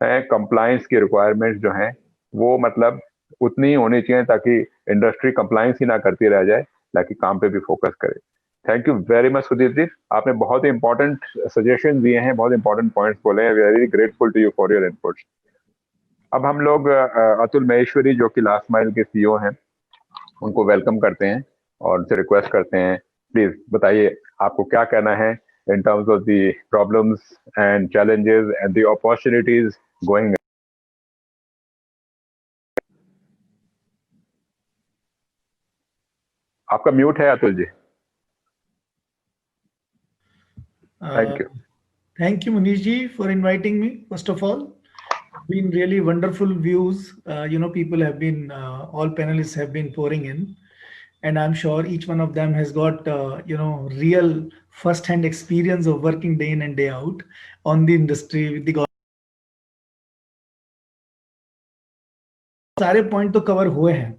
कंप्लायंस की रिक्वायरमेंट्स जो हैं वो मतलब उतनी ही होनी चाहिए ताकि इंडस्ट्री कंप्लायंस ही ना करती रह जाए, ताकि काम पे भी फोकस करे। Thank you very much Sudeep ji, आपने बहुत ही इंपॉर्टेंट सजेशन दिए हैं, बहुत इंपॉर्टेंट पॉइंट्स बोले हैं। Very grateful to you for your inputs. अब हम लोग अतुल महेश्वरी जो कि लास्ट माइल के सीईओ हैं, उनको वेलकम करते हैं और उनसे रिक्वेस्ट करते हैं, प्लीज बताइए आपको क्या कहना है in terms of the problems and challenges and the opportunities going. आपका म्यूट है Atul ji. Thank you. Thank you, Manish ji, for inviting me. First of all, been really wonderful views. People have been, all panelists have been pouring in, and I'm sure each one of them has got, real first-hand experience of working day in and day out on the industry with the government. सारे point तो cover हुए हैं,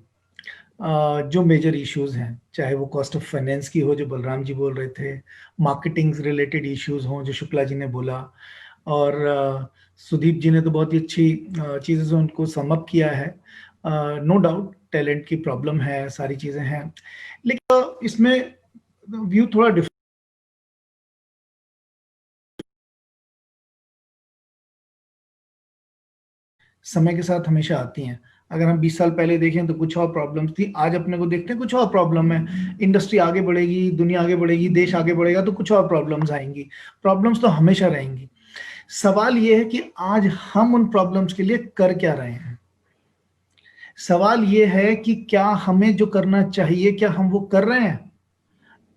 जो major issues हैं, चाहे वो cost of finance की हो जो बलराम जी बोल रहे थे, मार्केटिंग रिलेटेड इश्यूज हों जो शुक्ला जी ने बोला, और सुदीप जी ने तो बहुत ही अच्छी चीज़ें से उनको समअप किया है। नो डाउट टैलेंट की प्रॉब्लम है, सारी चीज़ें हैं, लेकिन इसमें व्यू थोड़ा डिफरेंट। समय के साथ हमेशा आती हैं। अगर हम 20 साल पहले देखें तो कुछ और प्रॉब्लम्स थी, आज अपने को देखते हैं कुछ और प्रॉब्लम है। इंडस्ट्री आगे बढ़ेगी, दुनिया आगे बढ़ेगी, देश आगे बढ़ेगा तो कुछ और प्रॉब्लम्स आएंगी। प्रॉब्लम्स तो हमेशा रहेंगी। सवाल ये है कि आज हम उन प्रॉब्लम्स के लिए कर क्या रहे हैं। सवाल ये है कि क्या हमें जो करना चाहिए क्या हम वो कर रहे हैं,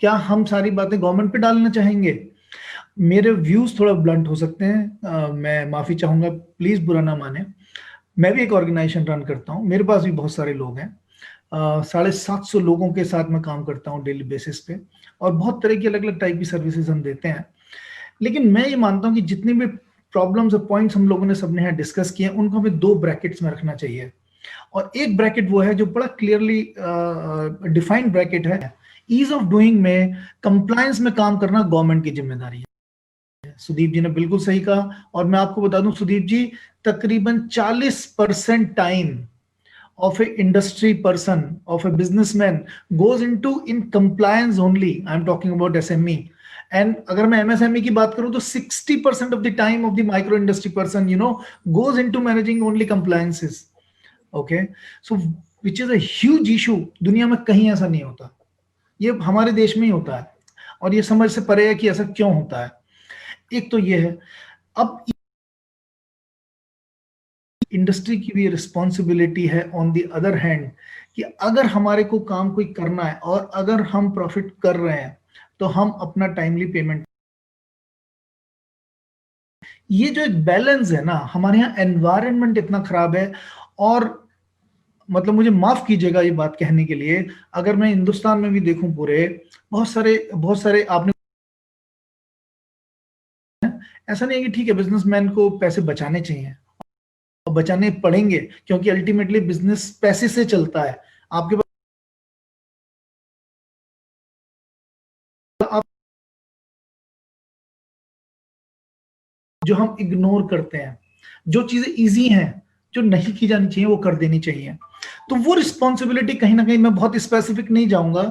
क्या हम सारी बातें गवर्नमेंट पे डालना चाहेंगे। मेरे व्यूज थोड़ा ब्लंट हो सकते हैं, मैं माफी चाहूंगा, प्लीज बुरा ना माने। मैं भी एक ऑर्गेनाइजेशन रन करता हूँ, मेरे पास भी बहुत सारे लोग हैं, 750 लोगों के साथ मैं काम करता हूँ डेली बेसिस पे, और बहुत तरह की अलग अलग टाइप की सर्विसेज हम देते हैं। लेकिन मैं ये मानता हूँ कि जितने भी प्रॉब्लम्स और पॉइंट्स हम लोगों ने सबने यहाँ डिस्कस किए उनको हमें 2 ब्रैकेट्स में रखना चाहिए, और एक ब्रैकेट वो है जो बड़ा क्लियरली डिफाइंड ब्रैकेट है, ईज ऑफ डूइंग में, कंप्लायंस में काम करना गवर्नमेंट की जिम्मेदारी है। सुदीप जी ने बिल्कुल सही कहा, और मैं आपको बता दूं सुदीप जी, तकरीबन 40% time of a industry person, of a businessman goes into in compliance only. I'm talking about SME. And अगर मैं MSME की बात करूं तो 60% of the time of the micro industry person, goes into managing only compliances. Okay, so which is a huge issue. दुनिया में कहीं ऐसा नहीं होता, ये हमारे देश में ही होता है, और ये समझ से परे है कि ऐसा क्यों होता है। एक तो ये है, अब इंडस्ट्री की भी रिस्पॉन्सिबिलिटी है ऑन द अदर हैंड, कि अगर हमारे को काम कोई करना है और अगर हम प्रॉफिट कर रहे हैं तो हम अपना टाइमली पेमेंट। ये जो एक बैलेंस है ना, हमारे यहाँ एनवायरनमेंट इतना खराब है, और मतलब मुझे माफ कीजिएगा ये बात कहने के लिए, अगर मैं हिंदुस्तान में भी देखूं पूरे, बहुत सारे आपने, ऐसा नहीं है कि ठीक है बिजनेसमैन को पैसे बचाने चाहिए, बचाने पड़ेंगे, क्योंकि अल्टीमेटली बिजनेस पैसे से चलता है। आपके पास जो हम इग्नोर करते हैं, जो चीजें इजी हैं, जो नहीं की जानी चाहिए वो कर देनी चाहिए। तो वो रिस्पॉन्सिबिलिटी कहीं ना कहीं, मैं बहुत स्पेसिफिक नहीं जाऊंगा,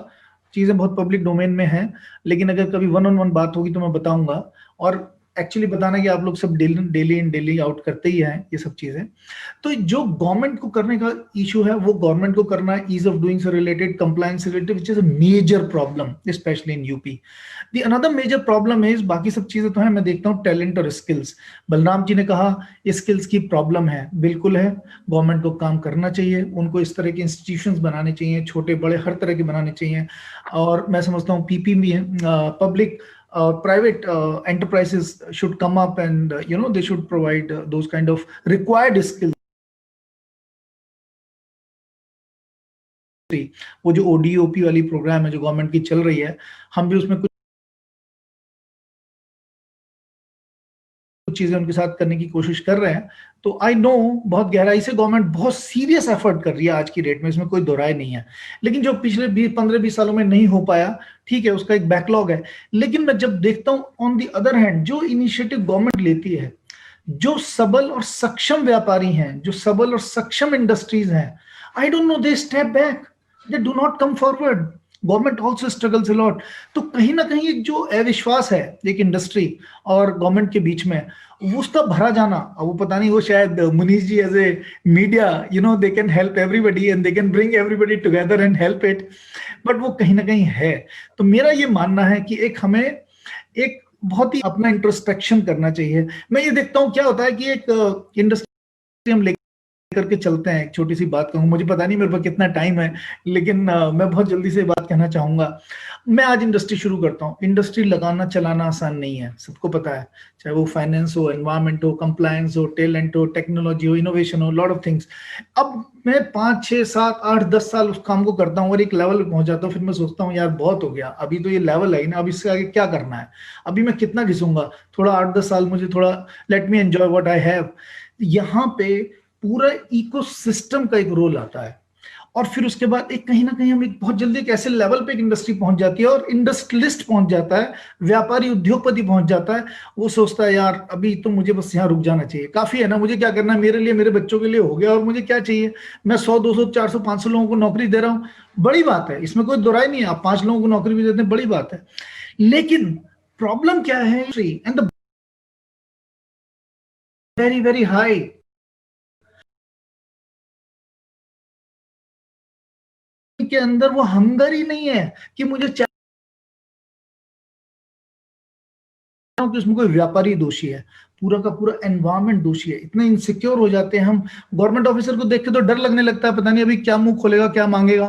चीजें बहुत पब्लिक डोमेन में हैं, लेकिन अगर कभी 1-on-1 बात होगी तो मैं बताऊंगा, और एक्चुअली बताना कि आप लोग सब डेली इन डेली आउट करते ही हैं ये सब चीजें। तो जो गवर्नमेंट को करने का इशू है वो गवर्नमेंट को करना है, ईज ऑफ डूइंग से related, compliance related, which is a major problem specially in UP. The another major problem is, बाकी सब चीजें तो है, मैं देखता हूँ टैलेंट और स्किल्स। बलराम जी ने कहा स्किल्स की प्रॉब्लम है, बिल्कुल है, गवर्नमेंट को काम करना चाहिए, उनको इस तरह के इंस्टीट्यूशंस बनाने चाहिए, छोटे बड़े हर तरह के बनाने चाहिए, और मैं समझता हूँ पीपी भी है, public private enterprises should come up and they should provide those kind of required skills. वो जो ODOP वाली प्रोग्राम है जो गवर्नमेंट की चल रही है, हम भी उसमें कुछ कुछ चीजें उनके साथ करने की कोशिश कर रहे हैं। तो आई नो बहुत गहराई से गवर्नमेंट बहुत सीरियस एफर्ट कर रही है आज की डेट में, इसमें कोई दो राय नहीं है। लेकिन जो पिछले 15-20 सालों में नहीं हो पाया, ठीक है, उसका एक बैकलॉग है। लेकिन मैं जब देखता हूं ऑन दी अदर हैंड जो इनिशिएटिव गवर्नमेंट लेती है, जो सबल और सक्षम व्यापारी हैं, जो सबल और सक्षम इंडस्ट्रीज हैं, I don't know, they step back, they do not come forward. Government also struggles a lot. तो कहीं ना कहीं एक जो अविश्वास है एक इंडस्ट्री और गवर्नमेंट के बीच में, उसका भरा जाना, अब वो पता नहीं, वो शायद Munish ji as a media, you know, they can help everybody and they can bring everybody together and help it, but वो कहीं ना कहीं है। तो मेरा ये मानना है कि एक हमें एक बहुत ही अपना इंट्रोस्पेक्शन करना चाहिए। मैं ये देखता हूँ क्या होता है कि एक इंडस्ट्री हम करके चलते हैं। एक छोटी सी बात कहूँ, मुझे पता नहीं मेरे पास कितना टाइम है, लेकिन मैं बहुत जल्दी से बात कहना चाहूंगा। मैं आज इंडस्ट्री शुरू करता हूँ। इंडस्ट्री लगाना चलाना आसान नहीं है, सबको पता है, चाहे वो फाइनेंस हो, एनवायरमेंट हो, कंप्लायंस हो, टैलेंट हो, टेक्नोलॉजी हो, इनोवेशन हो, लॉट ऑफ थिंग्स। अब मैं 5, 6, 7, 8, 10 साल उस काम को करता हूँ और एक लेवल पे पहुंच जाता हूँ, फिर मैं सोचता हूँ यार बहुत हो गया, अभी तो ये लेवल है ना, अब इससे आगे क्या करना है, अभी मैं कितना घिसूंगा, थोड़ा 8-10 साल मुझे थोड़ा let me enjoy what I have. यहाँ पे पूरा इकोसिस्टम का एक रोल आता है, और फिर उसके बाद एक कहीं ना कहीं हम एक बहुत जल्दी एक ऐसे लेवल पे एक इंडस्ट्री पहुंच जाती है और इंडस्ट्रियलिस्ट पहुंच जाता है, व्यापारी उद्योगपति पहुंच जाता है। वो सोचता है यार अभी तो मुझे बस यहाँ रुक जाना चाहिए, काफी है ना, मुझे क्या करना है, मेरे लिए, मेरे बच्चों के लिए हो गया, और मुझे क्या चाहिए, मैं 100, 200, 400, 500 लोगों को नौकरी दे रहा हूँ, बड़ी बात है, इसमें कोई दोराई नहीं है। आप 5 लोगों को नौकरी भी देते हैं, बड़ी बात है। लेकिन प्रॉब्लम क्या है, and the very very high, के अंदर वो हंगर ही नहीं है कि मुझे कि उसमें कोई व्यापारी दोषी है, पूरा का पूरा एनवायरनमेंट दोषी है। इतने इनसिक्योर हो जाते हैं हम, गवर्नमेंट ऑफिसर को देख के तो डर लगने लगता है, पता नहीं अभी क्या मुंह खोलेगा, क्या मांगेगा।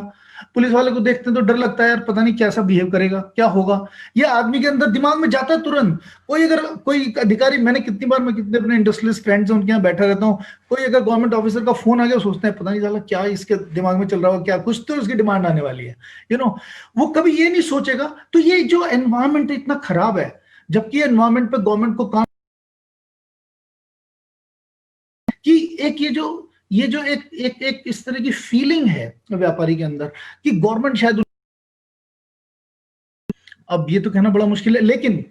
पुलिस वाले को देखते हैं तो डर लगता है यार, पता नहीं कैसा बिहेव करेगा, क्या होगा। ये आदमी के अंदर दिमाग में जाता है तुरंत। कोई अधिकारी, मैंने कितनी बार, मैं कितने अपने इंडस्ट्रियलिस्ट फ्रेंड्स हैं उनके यहाँ बैठा रहता हूँ, कोई अगर गवर्नमेंट ऑफिसर का फोन आ गया, सोचते हैं पता नहीं साला क्या इसके दिमाग में चल रहा होगा, क्या कुछ तो उसकी डिमांड आने वाली है, यू नो, वो कभी ये नहीं सोचेगा। तो ये जो एनवायरमेंट इतना खराब है, जबकि एनवायरमेंट पे गवर्नमेंट को काम कि ये जो एक इस तरह की फीलिंग है व्यापारी के अंदर कि गवर्नमेंट शायद, अब ये तो कहना बड़ा मुश्किल है, लेकिन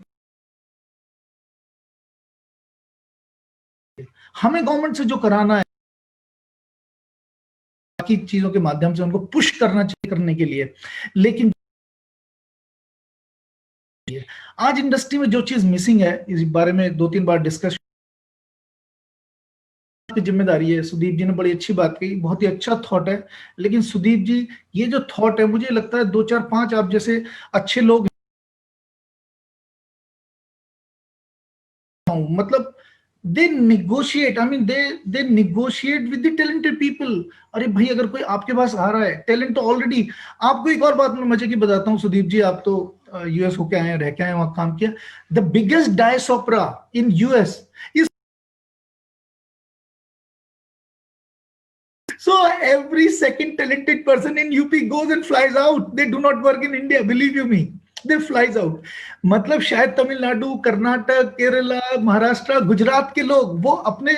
हमें गवर्नमेंट से जो कराना है, बाकी चीजों के माध्यम से उनको पुश करना चाहिए करने के लिए। लेकिन आज इंडस्ट्री में जो चीज मिसिंग है, इस बारे में 2-3 बार डिस्कस की जिम्मेदारी है। सुदीप जी ने बड़ी अच्छी बात कही, बहुत ही अच्छा थॉट है। लेकिन सुदीप जी, ये जो थॉट है, मुझे लगता है 2, 4, 5 आप जैसे अच्छे लोग, मतलब they negotiate, I mean they negotiate with the talented people. अरे भाई, अगर कोई आपके पास आ रहा है, टैलेंट तो ऑलरेडी। आपको एक और बात मैं मजे की बताता हूँ, सुदीप जी, आप तो यूएस होके आए हैं, रह के आए, वहां काम किया। The biggest diaspora in US is, so every second talented person in UP goes and flies out. They do not work in India, believe you me, they flies out. मतलब शायद तमिलनाडु, कर्नाटक, केरला, महाराष्ट्र, गुजरात के लोग वो अपने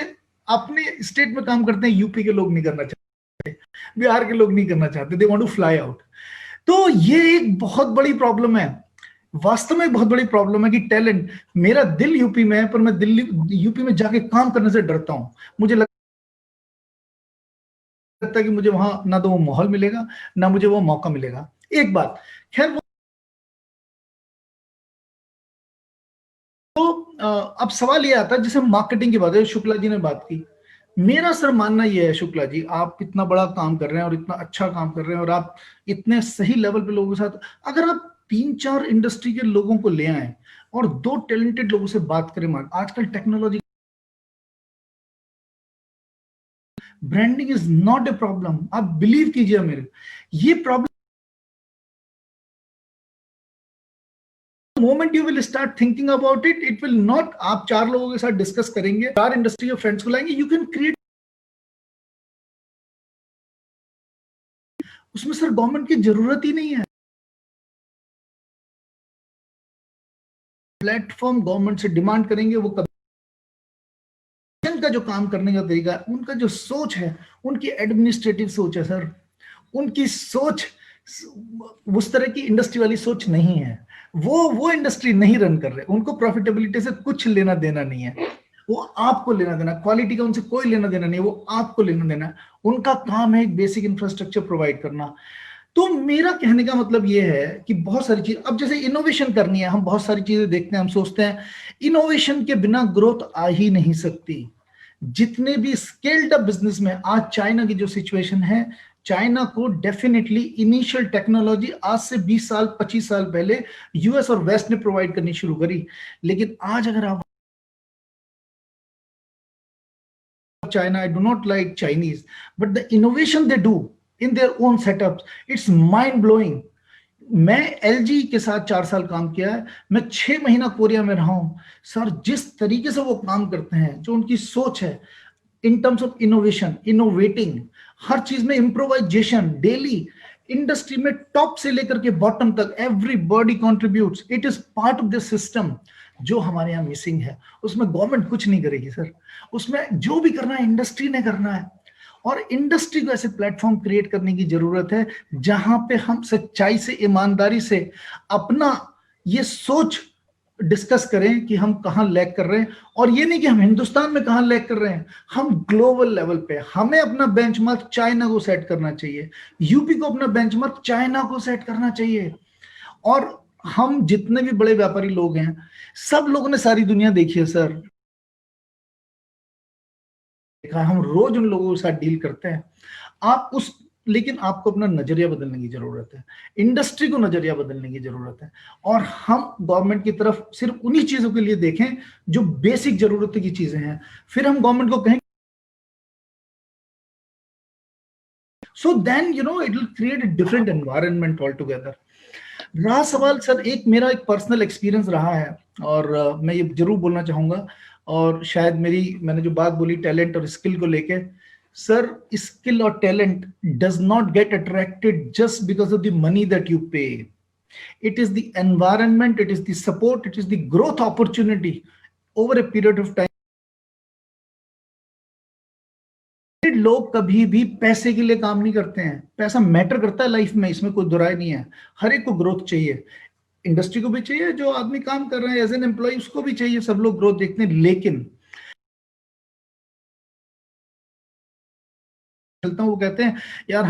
अपने स्टेट में काम करते हैं, यूपी के लोग नहीं करना चाहते, बिहार के लोग नहीं करना चाहते, they want to fly out. तो ये एक बहुत बड़ी प्रॉब्लम है, वास्तव में बहुत बड़ी प्रॉब्लम है कि टैलेंट, मेरा दिल यूपी में है, पर मैं दिल्ली यूपी में जाके काम करने से डरता हूं। मुझे लगता है कि मुझे वहां ना तो वो माहौल मिलेगा, ना मुझे वो मौका मिलेगा। एक बात, खैर वो तो अब सवाल ये आता है, जैसे मार्केटिंग की बात है, शुक्ला जी ने बात की। मेरा सर मानना ये है, शुक्ला जी, आप इतना बड़ा काम कर रहे हैं और इतना अच्छा काम कर रहे हैं, और आप इतने सही लेवल पे लोगों के साथ, अगर आप 3-4 इंडस्ट्री के लोगों को ले आए और 2 टैलेंटेड लोगों से बात करें, आजकल technology, branding is not a problem. आप बिलीव कीजिए मेरे, ये problem moment you will start thinking about it, it will not, आप 4 लोगों के साथ डिस्कस करेंगे, 4 इंडस्ट्री के फ्रेंड्स को लाएंगे, यू कैन क्रिएट, उसमें सर गवर्नमेंट की जरूरत ही नहीं है। प्लेटफॉर्म गवर्नमेंट से डिमांड करेंगे, वो कभी उनका जो काम करने का तरीका है, उनका जो सोच है, उनकी एडमिनिस्ट्रेटिव सोच है सर, उनकी सोच उस तरह की इंडस्ट्री वाली सोच नहीं है। वो इंडस्ट्री नहीं रन कर रहे, उनको प्रॉफिटेबिलिटी से कुछ लेना देना नहीं है, वो आपको लेना देना, क्वालिटी का उनसे कोई लेना देना नहीं है, वो आपको लेना देना है। उनका काम है एक बेसिक इंफ्रास्ट्रक्चर प्रोवाइड करना। तो मेरा कहने का मतलब ये है कि बहुत सारी चीज, अब जैसे इनोवेशन करनी है, हम बहुत सारी चीजें देखते हैं, हम सोचते हैं इनोवेशन के बिना ग्रोथ आ ही नहीं सकती। जितने भी स्केल्ड अप बिजनेस में, आज चाइना की जो सिचुएशन है, चाइना को डेफिनेटली इनिशियल टेक्नोलॉजी आज से 20 साल 25 साल पहले यूएस और वेस्ट ने प्रोवाइड करनी शुरू करी, लेकिन आज अगर आप China, I do not like Chinese, but the innovation they do in their own setups, it's mind blowing. मैं एलजी के साथ 4 साल काम किया है, मैं 6 महीना कोरिया में रहा हूं सर। जिस तरीके से वो काम करते हैं, जो उनकी सोच है in terms of innovation, innovating, हर चीज में इम्प्रोवाइजेशन, डेली इंडस्ट्री में टॉप से लेकर के बॉटम तक everybody contributes, it is part of the system. जो हमारे यहाँ मिसिंग है, उसमें गवर्नमेंट कुछ नहीं करेगी सर, उसमें जो भी करना है इंडस्ट्री ने करना है। और इंडस्ट्री को ऐसे प्लेटफॉर्म क्रिएट करने की जरूरत है जहां पे हम सच्चाई से, ईमानदारी से अपना ये सोच डिस्कस करें कि हम कहां लैग कर रहे हैं। और ये नहीं कि हम हिंदुस्तान में कहां लैग कर रहे हैं, हम ग्लोबल लेवल पे, हमें अपना बेंचमार्क चाइना को सेट करना चाहिए, यूपी को अपना बेंचमार्क चाइना को सेट करना चाहिए। और हम जितने भी बड़े व्यापारी लोग हैं, सब लोगों ने सारी दुनिया देखी है सर, हम रोज उन लोगों के साथ डील करते हैं। आप उस, लेकिन आपको अपना नजरिया बदलने की जरूरत है, इंडस्ट्री को नजरिया बदलने की जरूरत है। और हम गवर्नमेंट की तरफ सिर्फ उन्हीं चीजों के लिए देखें जो बेसिक जरूरत की चीजें हैं, फिर हम गवर्नमेंट को कहें, so then you know it will create a different environment all together. रहा सवाल सर, एक मेरा एक पर्सनल एक्सपीरियंस रहा है, और मैं ये जरूर बोलना चाहूंगा, और शायद मैंने जो बात बोली टैलेंट और स्किल को लेके, सर स्किल और talent does not get attracted just because of the money that you pay. It is the environment, it is the support, it is the growth opportunity over a period of time. लोग कभी भी पैसे के लिए काम नहीं करते हैं, पैसा मैटर करता है लाइफ में, इसमें कोई दुराई नहीं है। हर एक को ग्रोथ चाहिए, इंडस्ट्री को भी चाहिए, जो आदमी काम कर रहे हैं एज एन एम्प्लॉय उसको भी चाहिए, सब लोग ग्रोथ देखते हैं। लेकिन चलता हूं, वो कहते हैं यार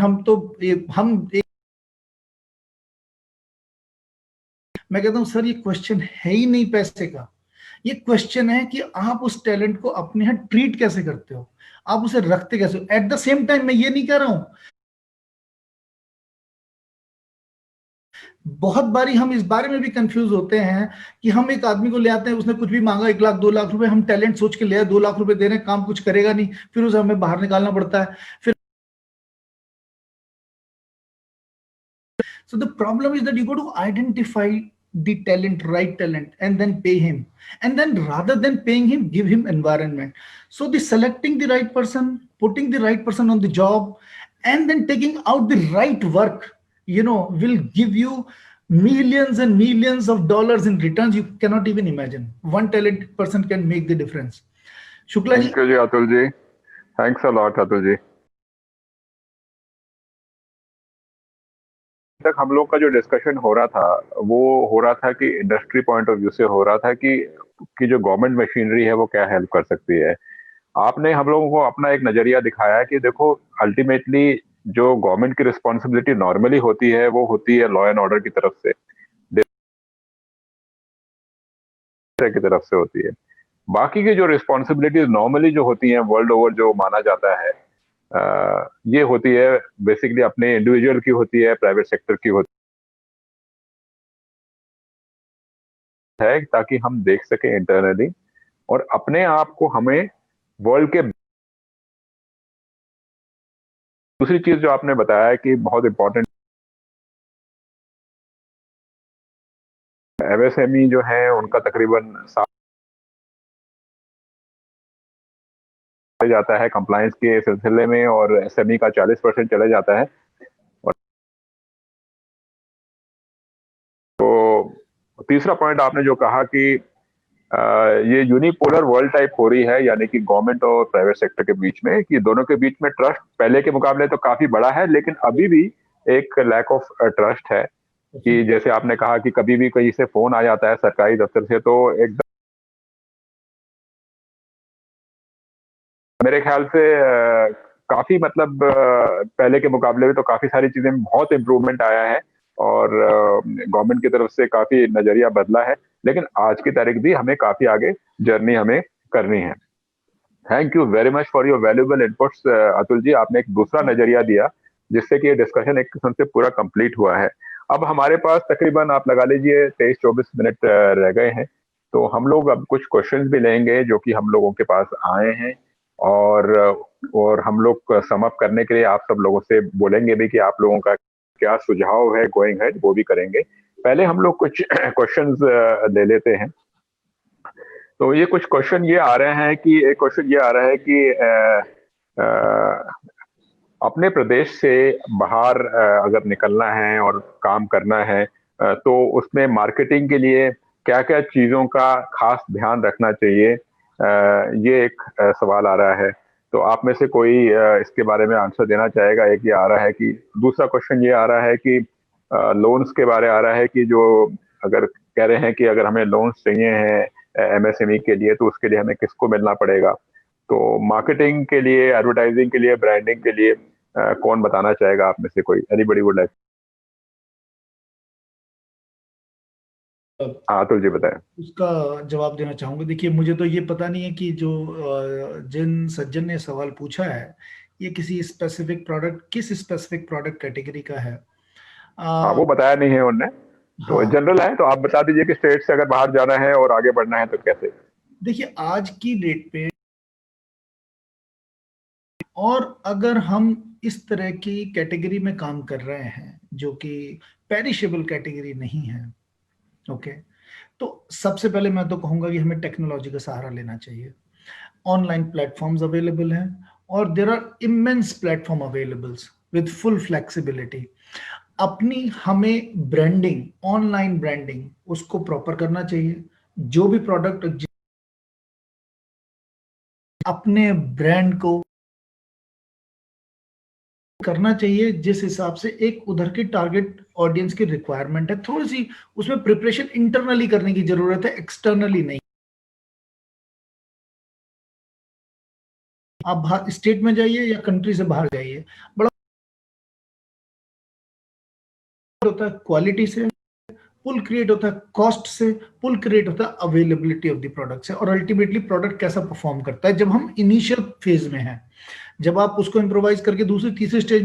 मैं कहता हूं सर ये क्वेश्चन है ही नहीं पैसे का, ये क्वेश्चन है कि आप उस टैलेंट को अपने यहां ट्रीट कैसे करते हो, आप उसे रखते कैसे हो। एट द सेम टाइम मैं ये नहीं कह रहा हूं, बहुत बारी हम इस बारे में भी कंफ्यूज होते हैं कि हम एक आदमी को ले आते हैं, उसने कुछ भी मांगा 1 लाख 2 लाख रुपए, हम टैलेंट सोच के ले आए, 2 लाख रुपए दे रहे हैं, काम कुछ करेगा नहीं, फिर उसे हमें बाहर निकालना पड़ता है। फिर so the problem is that you got to identify the talent, right talent, and then pay him, and then rather than paying him, give him environment. So the selecting the right person, putting the right person on the job, and then taking out the right work, you know, will give you millions and millions of dollars in returns you cannot even imagine. One talented person can make the difference. Shukla ji. Thank you ji, Atul ji. Thanks a lot, Atul ji. तक हम लोग का जो discussion हो रहा था, वो हो रहा था कि इंडस्ट्री पॉइंट ऑफ व्यू से हो रहा था कि जो गवर्नमेंट मशीनरी है वो क्या हेल्प कर सकती है। आपने हम लोगों को अपना एक नजरिया दिखाया कि देखो अल्टीमेटली जो गवर्नमेंट की रिस्पॉन्सिबिलिटी नॉर्मली होती है वो होती है लॉ एंड ऑर्डर की तरफ से होती है। बाकी की जो रिस्पॉन्सिबिलिटीज नॉर्मली जो होती हैं वर्ल्ड ओवर जो माना जाता है, ये होती है बेसिकली अपने इंडिविजुअल की होती है, प्राइवेट सेक्टर की होती है, ताकि हम देख सके इंटरनली और अपने आप को हमें वर्ल्ड के। दूसरी चीज जो आपने बताया कि बहुत इंपॉर्टेंट, एमएसएमई जो है उनका तकरीबन जाता है कंप्लायंस के सिलसिले में, और एसएमई का 40% चले जाता है। तो तीसरा पॉइंट आपने जो कहा कि ये यूनिपोलर वर्ल्ड टाइप हो रही है, यानी कि गवर्नमेंट और प्राइवेट सेक्टर के बीच में, कि दोनों के बीच में ट्रस्ट पहले के मुकाबले तो काफी बड़ा है, लेकिन अभी भी एक लैक ऑफ ट्रस्ट है। कि जैसे आपने कहा कि कभी भी कहीं से फोन आ जाता है सरकारी दफ्तर से, तो एक मेरे ख्याल से काफी मतलब पहले के मुकाबले में तो काफी सारी चीजें में बहुत इम्प्रूवमेंट आया है, और गवर्नमेंट की तरफ से काफी नजरिया बदला है, लेकिन आज की तारीख भी हमें काफी आगे जर्नी हमें करनी है। Thank you very much for your valuable inputs Atul ji, आपने एक दूसरा नजरिया दिया जिससे कि ये डिस्कशन एक किस्म से पूरा कंप्लीट हुआ है। अब हमारे पास तकरीबन आप लगा लीजिए 23-24 मिनट रह गए हैं, तो हम लोग अब कुछ क्वेश्चंस भी लेंगे जो कि हम लोगों के पास आए हैं, और हम लोग सम अप करने के लिए आप सब लोगों से बोलेंगे भी कि आप लोगों का क्या सुझाव है गोइंग हेड, वो भी करेंगे। पहले हम लोग कुछ क्वेश्चंस ले लेते हैं। तो ये कुछ क्वेश्चन ये आ रहे हैं कि एक क्वेश्चन ये आ रहा है कि अपने प्रदेश से बाहर अगर निकलना है और काम करना है, तो उसमें मार्केटिंग के लिए क्या क्या चीजों का खास ध्यान रखना चाहिए, ये एक सवाल आ रहा है। तो आप में से कोई इसके बारे में आंसर देना चाहेगा? एक ये आ रहा है कि दूसरा क्वेश्चन ये आ रहा है कि लोन्स के बारे आ रहा है कि जो अगर कह रहे हैं कि अगर हमें लोन्स चाहिए हैं एमएसएमई के लिए, तो उसके लिए हमें किसको मिलना पड़ेगा? तो मार्केटिंग के लिए, एडवर्टाइजिंग के लिए, ब्रांडिंग के लिए कौन बताना चाहेगा आप में से कोई? Anybody would like? हाँ अतुल जी बताएं। उसका जवाब देना चाहूंगा। देखिए, मुझे तो ये पता नहीं है कि जो जिन सज्जन ने सवाल पूछा है, ये किसी स्पेसिफिक प्रोडक्ट, किस स्पेसिफिक प्रोडक्ट कैटेगरी का है। हाँ वो बताया नहीं है उनने, तो हाँ, जनरल है, तो आप बता दीजिए कि स्टेट से अगर बाहर जाना है और आगे बढ़ना है तो कैसे? देखिए आज की डेट पे, और अगर हम इस तरह की कैटेगरी में काम कर रहे हैं जो कि पेरिशेबल कैटेगरी नहीं है, ओके, तो सबसे पहले मैं तो कहूंगा कि हमें टेक्नोलॉजी का सहारा लेना चाहिए। ऑनलाइन प्लेटफॉर्म्स अवेलेबल हैं, और there are immense platform availables with full flexibility. अपनी हमें ब्रांडिंग, ऑनलाइन ब्रांडिंग, उसको प्रॉपर करना चाहिए। जो भी प्रोडक्ट, अपने ब्रांड को करना चाहिए जिस हिसाब से एक उधर की टारगेट ऑडियंस की रिक्वायरमेंट है। थोड़ी सी उसमें प्रिपरेशन इंटरनली करने की जरूरत है, एक्सटर्नली नहीं। आप बाहर स्टेट में जाइए या कंट्री से बाहर जाइए, बड़ा होता है क्वालिटी से, पुल क्रिएट होता है कॉस्ट से, पुल क्रिएट होता है अवेलेबिलिटी ऑफ द प्रोडक्ट से, और अल्टीमेटली प्रोडक्ट कैसा परफॉर्म करता है जब हम इनिशियल फेज में हैं। जब आप उसको इम्प्रोवाइज करके दूसरे तीसरे स्टेज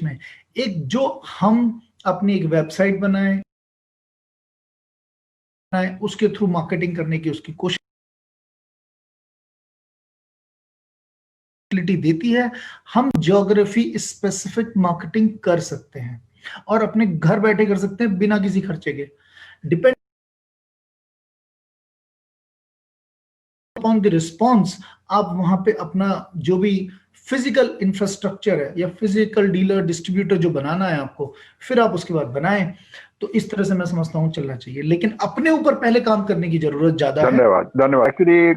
में एक जो हम अपनी एक वेबसाइट बनाए, उसके थ्रू मार्केटिंग करने की उसकी कोशिश देती है, हम ज्योग्राफी स्पेसिफिक मार्केटिंग कर सकते हैं और अपने घर बैठे कर सकते हैं बिना किसी खर्चे के। डिपेंड अपॉन द रिस्पॉन्स, आप वहां पे अपना जो भी फिजिकल इंफ्रास्ट्रक्चर है या फिजिकल डीलर डिस्ट्रीब्यूटर जो बनाना है आपको, फिर आप उसके बाद बनाएं। तो इस तरह से मैं समझता हूँ चलना चाहिए, लेकिन अपने ऊपर पहले काम करने की जरूरत ज्यादा है। धन्यवाद धन्यवाद। एक्चुअली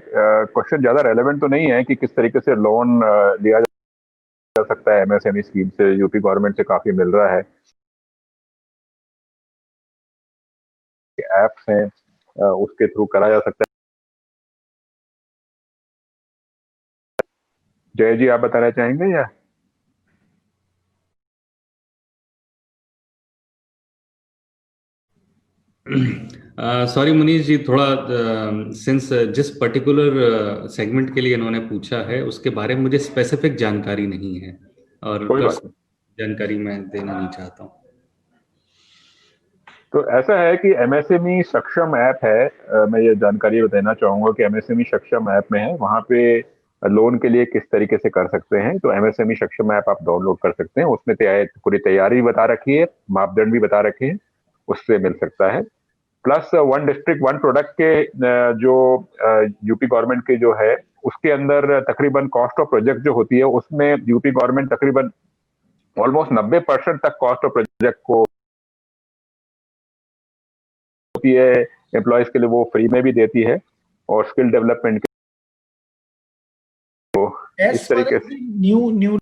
क्वेश्चन ज्यादा रेलेवेंट तो नहीं है कि किस तरीके से लोन लिया जा सकता है एमएसएमई स्कीम से, यूपी गवर्नमेंट से काफी मिल रहा है, ऐप्स हैं उसके थ्रू करा जा सकता है। जय जी आप बताना चाहेंगे या? सॉरी मनीष जी, थोड़ा सिंस जिस पर्टिकुलर सेगमेंट के लिए इन्होंने पूछा है उसके बारे में मुझे स्पेसिफिक जानकारी नहीं है, और कोई बात नहीं, जानकारी मैं देना नहीं चाहता हूँ। तो ऐसा है कि एमएसएमई सक्षम ऐप है, मैं ये जानकारी बताना चाहूंगा कि एमएसएमई सक्षम ऐप में है, वहां पे लोन के लिए किस तरीके से कर सकते हैं। तो एमएसएमई सक्षम ऐप आप डाउनलोड कर सकते हैं, उसमें पूरी तैयारी बता रखी है, मापदंड भी बता रखे हैं, उससे मिल सकता है। Plus one district one product के जो यूपी गवर्नमेंट के जो है उसके अंदर तकरीबन कॉस्ट ऑफ प्रोजेक्ट जो होती है उसमें यूपी गवर्नमेंट तकरीबन ऑलमोस्ट 90% तक कॉस्ट ऑफ प्रोजेक्ट को होती है एम्प्लॉयज के लिए वो फ्री में भी देती है, और स्किल डेवलपमेंट इस तरीके से new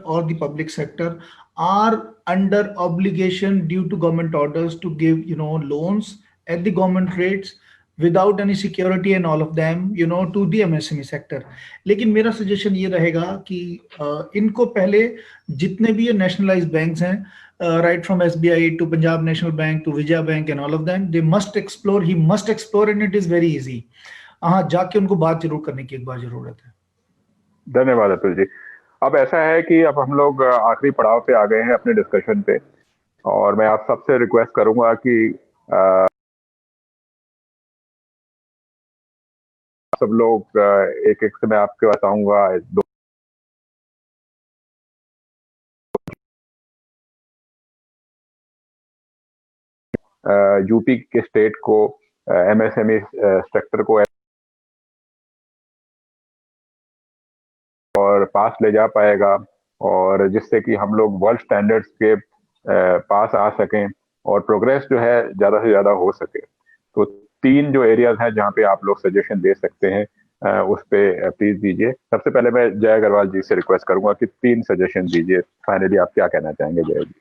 or the public sector are under obligation due to government orders to give loans at the government rates without any security and all of them to the MSME sector. लेकिन मेरा suggestion ये रहेगा कि इनको पहले जितने भी ये नेशनलाइज्ड बैंक्स हैं, right from SBI to Punjab National Bank to Vijaya Bank and all of them, he must explore and it is very easy. हाँ, जाके उनको बात जरूर करने की एक बार जरूरत है। धन्यवाद अतुल जी। अब ऐसा है कि अब हम लोग आखिरी पड़ाव पे आ गए हैं अपने डिस्कशन पे, और मैं आप सबसे रिक्वेस्ट करूंगा कि सब लोग एक एक से मैं आपके पास आऊंगा, यूपी के स्टेट को MSME सेक्टर को और पास ले जा पाएगा, और जिससे कि हम लोग वर्ल्ड स्टैंडर्ड्स के पास आ सकें और प्रोग्रेस जो है ज्यादा से ज्यादा हो सके। तो 3 जो एरियाज हैं जहां पे आप लोग सजेशन दे सकते हैं, उस पे प्लीज दीजिए। सबसे पहले मैं जय अग्रवाल जी से रिक्वेस्ट करूंगा कि 3 सजेशन दीजिए। फाइनली आप क्या कहना चाहेंगे जय जी?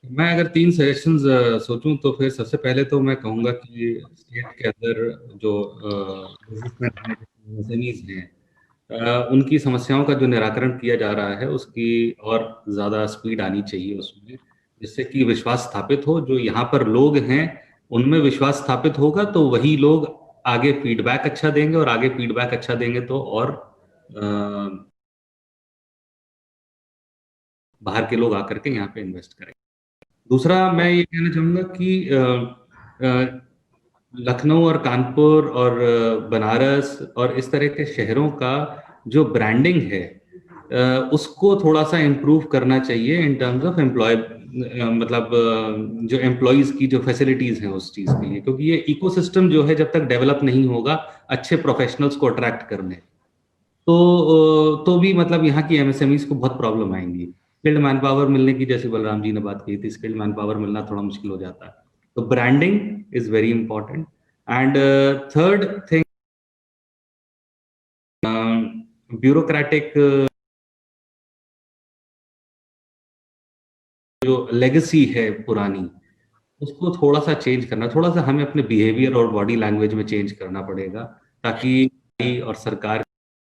मैं अगर 3 सजेशंस सोचूं तो फिर सबसे पहले तो मैं कहूंगा कि स्टेट के अंदर जो SMEs हैं, उनकी समस्याओं का जो निराकरण किया जा रहा है उसकी और ज्यादा स्पीड आनी चाहिए उसमें, जिससे कि विश्वास स्थापित हो। जो यहाँ पर लोग हैं उनमें विश्वास स्थापित होगा तो वही लोग आगे फीडबैक अच्छा देंगे, और आगे फीडबैक अच्छा देंगे तो और बाहर के लोग आकर के यहाँ पे इन्वेस्ट करेंगे। दूसरा मैं ये कहना चाहूंगा कि लखनऊ और कानपुर और बनारस और इस तरह के शहरों का जो ब्रांडिंग है उसको थोड़ा सा इम्प्रूव करना चाहिए इन टर्म्स ऑफ मतलब जो एम्प्लॉयज की जो फैसिलिटीज हैं उस चीज के लिए, क्योंकि ये इकोसिस्टम जो है जब तक डेवलप नहीं होगा अच्छे प्रोफेशनल्स को अट्रैक्ट करने, तो भी मतलब यहाँ की MSMEs को बहुत प्रॉब्लम आएंगी। स्किल्ड मैन पावर मिलने की, जैसे बलराम जी ने बात की थी, स्किल्ड मैन पावर मिलना थोड़ा मुश्किल हो जाता है। तो branding is very important. And third thing, bureaucratic जो लेगेसी है पुरानी, उसको थोड़ा सा चेंज करना, थोड़ा सा हमें अपने बिहेवियर और बॉडी लैंग्वेज में चेंज करना पड़ेगा, ताकि और सरकार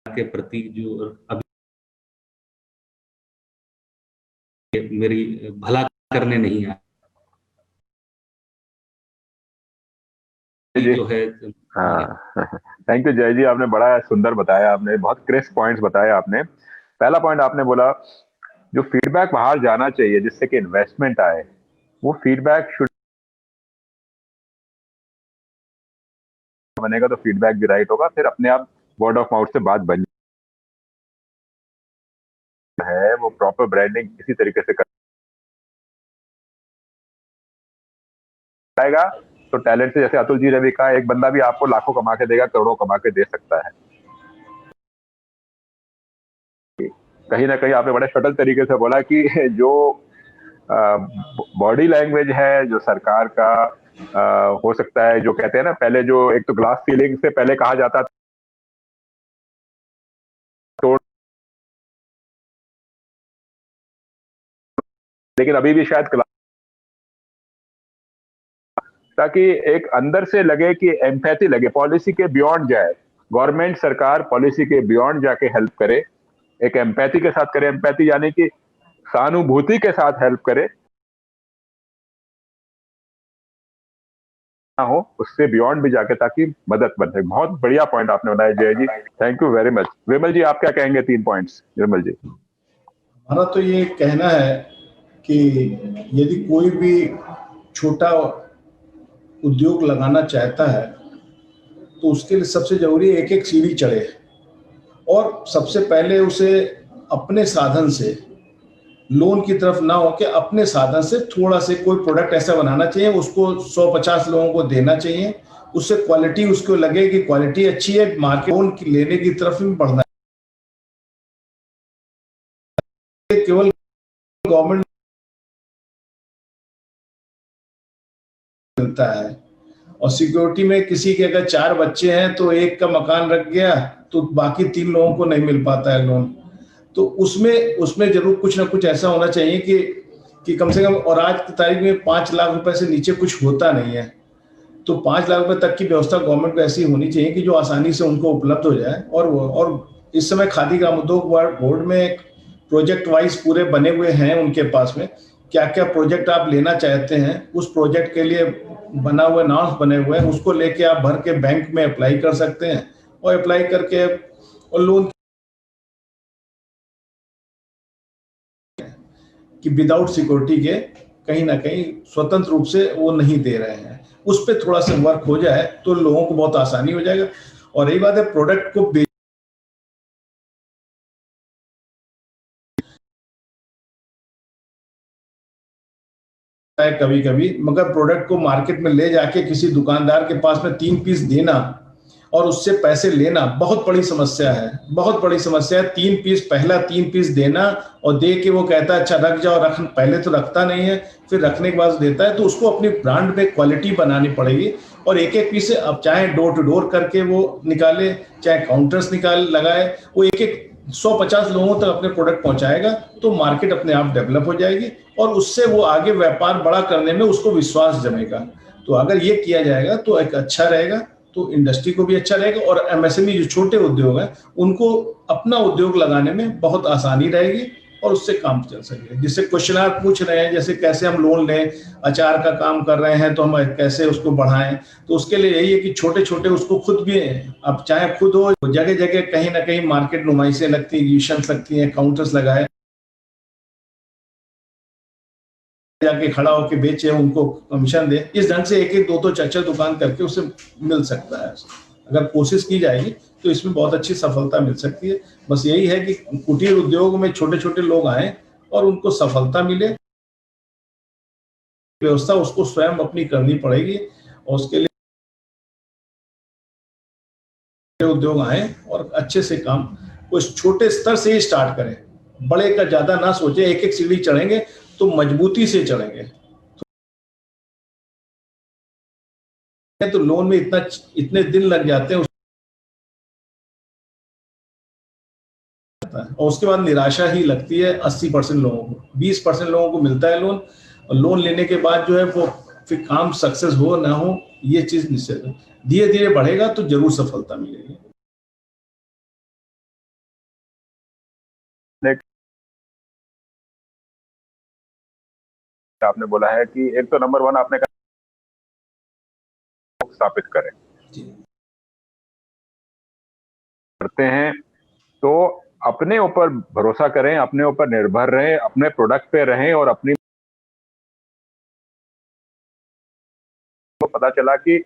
के प्रति जो अभी मेरी भला करने नहीं आए जो है। हाँ, थैंक यू जय जी, आपने बड़ा सुंदर बताया, आपने बहुत क्रिस्प पॉइंट्स बताया। आपने पहला पॉइंट आपने बोला जो फीडबैक बाहर जाना चाहिए जिससे कि इन्वेस्टमेंट आए, वो फीडबैक शुड बनेगा तो फीडबैक भी राइट होगा, फिर अपने आप वर्ड ऑफ माउथ से बात बन है। वो प्रॉपर ब्रांडिंग इसी तरीके से कराएगा तो टैलेंट से, जैसे अतुल जी ने भी कहा, एक बंदा भी आपको लाखों कमा के देगा, करोड़ों कमा के दे सकता है। कहीं ना कहीं आपने बड़े शटल तरीके से बोला कि जो बॉडी लैंग्वेज है जो सरकार का हो सकता है, जो कहते हैं ना, पहले जो एक तो ग्लास सीलिंग से पहले कहा जाता था, लेकिन अभी भी शायद ताकि एक अंदर से लगे कि एम्पैथी लगे, पॉलिसी के बियॉन्ड जाए, गवर्नमेंट सरकार पॉलिसी के बियॉन्ड जाके हेल्प करे, एक एम्पैथी के साथ करे। एम्पैथी यानी कि सहानुभूति के साथ हेल्प करे हो, उससे बियॉन्ड भी जाके ताकि मदद बन सके। बहुत बढ़िया पॉइंट आपने बनाया जय जी, थैंक यू वेरी मच। विमल जी आप क्या कहेंगे? 3 पॉइंट्स विमल जी। हमारा तो ये कहना है कि यदि कोई भी छोटा उद्योग लगाना चाहता है तो उसके लिए सबसे जरूरी एक एक सीढ़ी चढ़े, और सबसे पहले उसे अपने साधन से, लोन की तरफ ना होके अपने साधन से थोड़ा से कोई प्रोडक्ट ऐसा बनाना चाहिए, उसको 100-50 लोगों को देना चाहिए, उससे क्वालिटी उसको लगे कि क्वालिटी अच्छी है, मार्केट लोन लेने की तरफ भी बढ़ना है। केवल गवर्नमेंट मिलता है। और सिक्योरिटी में किसी के अगर 4 बच्चे हैं तो एक का मकान रख गया तो बाकी 3 लोगों को नहीं मिल पाता है लोन। तो उसमें जरूर कुछ ना कुछ ऐसा होना चाहिए कि कम से कम, और आज की तारीख में 5 लाख रुपए से नीचे कुछ होता नहीं है, तो 5 लाख रुपए तक की व्यवस्था गवर्नमेंट को ऐसी होनी चाहिए कि जो आसानी से उनको उपलब्ध हो जाए। और इस समय खादी ग्रामोद्योग बोर्ड में प्रोजेक्ट वाइज पूरे बने हुए हैं उनके पास में, क्या क्या प्रोजेक्ट आप लेना चाहते हैं उस प्रोजेक्ट के लिए बना हुआ नॉर्म्स बने हुए हैं, उसको लेके आप भर के बैंक में अप्लाई कर सकते हैं और अप्लाई करके और लोन कि विदाउट सिक्योरिटी के कहीं ना कहीं स्वतंत्र रूप से वो नहीं दे रहे हैं, उस पर थोड़ा सा वर्क हो जाए तो लोगों को बहुत आसानी हो जाएगा। और यही बात है, प्रोडक्ट को कभी कभी, मगर प्रोडक्ट को मार्केट में ले जाके किसी दुकानदार के पास में 3 पीस देना और उससे पैसे लेना बहुत बड़ी समस्या है, बहुत बड़ी समस्या है। 3 पीस, पहला 3 पीस देना और दे के वो कहता है अच्छा रख जाओ, पहले तो रखता नहीं है, फिर रखने के बाद देता है। तो उसको अपनी ब्रांड में क्वालिटी बनानी पड़ेगी और एक एक पीस अब चाहे डोर टू डोर करके वो निकाले, चाहे काउंटर्स लगाए, वो एक एक 150 लोगों तक अपने प्रोडक्ट पहुंचाएगा तो मार्केट अपने आप डेवलप हो जाएगी और उससे वो आगे व्यापार बड़ा करने में उसको विश्वास जमेगा। तो अगर ये किया जाएगा तो एक अच्छा रहेगा, तो इंडस्ट्री को भी अच्छा रहेगा और एमएसएमई जो छोटे उद्योग हैं उनको अपना उद्योग लगाने में बहुत आसानी रहेगी और उससे काम चल सके। जिससे क्वेश्चन आप पूछ रहे हैं, जैसे कैसे हम लोन लें, अचार का काम कर रहे हैं तो हम कैसे उसको बढ़ाएं, तो उसके लिए यही है कि छोटे छोटे उसको खुद भी, अब चाहे खुद हो, जगह जगह कहीं ना कहीं मार्केट नुमाइशें लगती है, एग्जीबिशंस लगती हैं, काउंटर्स लगाए, जाके खड़ा होकर बेचे, उनको कमीशन दे, इस ढंग से एक एक 2-2 4-4 दुकान करके उसे मिल सकता है। अगर कोशिश की जाएगी तो इसमें बहुत अच्छी सफलता मिल सकती है। बस यही है कि कुटीर उद्योग में छोटे छोटे लोग आए और उनको सफलता मिले, व्यवस्था उसको स्वयं अपनी करनी पड़ेगी और उसके लिए उद्योग आए और अच्छे से काम को छोटे स्तर से ही स्टार्ट करें, बड़े का ज्यादा ना सोचे। एक एक सीढ़ी चढ़ेंगे तो मजबूती से चढ़ेंगे। तो लोन में इतने दिन लग जाते हैं और उसके बाद निराशा ही लगती है 80% लोगों को, 20% लोगों को मिलता है लोन, और लोन लेने के बाद जो है वो फिर काम सक्सेस हो ना हो ये चीज निश्चित है। धीरे धीरे बढ़ेगा तो जरूर सफलता मिलेगी। आपने बोला है कि एक तो नंबर 1 आपने स्थापित करें, करते हैं तो अपने ऊपर भरोसा करें, अपने ऊपर निर्भर रहें, अपने प्रोडक्ट पे रहें और अपनी तो पता चला कि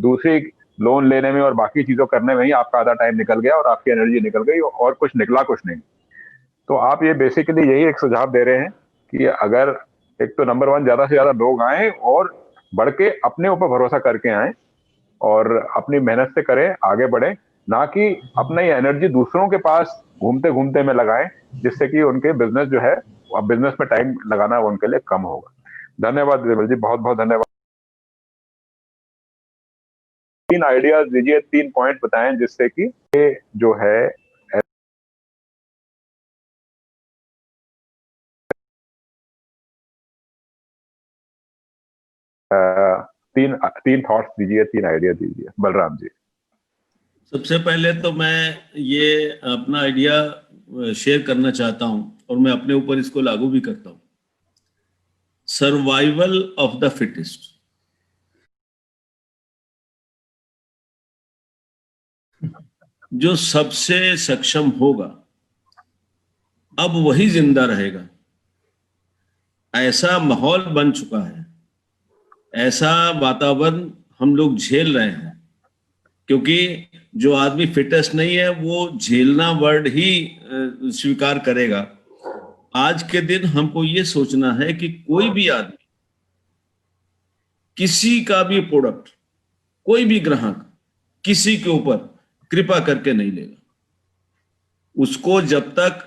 दूसरी लोन लेने में और बाकी चीजों करने में ही आपका आधा टाइम निकल गया और आपकी एनर्जी निकल गई और कुछ निकला कुछ नहीं। तो आप ये बेसिकली यही एक सुझाव दे रहे हैं कि अगर एक तो नंबर 1 ज्यादा से ज्यादा लोग आए और बढ़ के अपने ऊपर भरोसा करके आए और अपनी मेहनत से करें, आगे बढ़े, ना कि अपना ये एनर्जी दूसरों के पास घूमते घूमते में लगाएं, जिससे कि उनके बिजनेस जो है, बिजनेस में टाइम लगाना उनके लिए कम होगा। धन्यवाद विमल जी, बहुत बहुत धन्यवाद। 3 आइडियाज दीजिए, 3 पॉइंट बताएं जिससे कि ये जो है तीन थॉट्स दीजिए, 3 आइडिया दीजिए बलराम जी। सबसे पहले तो मैं ये अपना आइडिया शेयर करना चाहता हूं और मैं अपने ऊपर इसको लागू भी करता हूं। Survival of the fittest. जो सबसे सक्षम होगा अब वही जिंदा रहेगा। ऐसा माहौल बन चुका है, ऐसा वातावरण हम लोग झेल रहे हैं, क्योंकि जो आदमी फिटेस्ट नहीं है वो झेलना वर्ड ही स्वीकार करेगा। आज के दिन हमको ये सोचना है कि कोई भी आदमी, किसी का भी प्रोडक्ट, कोई भी ग्राहक किसी के ऊपर कृपा करके नहीं लेगा। उसको जब तक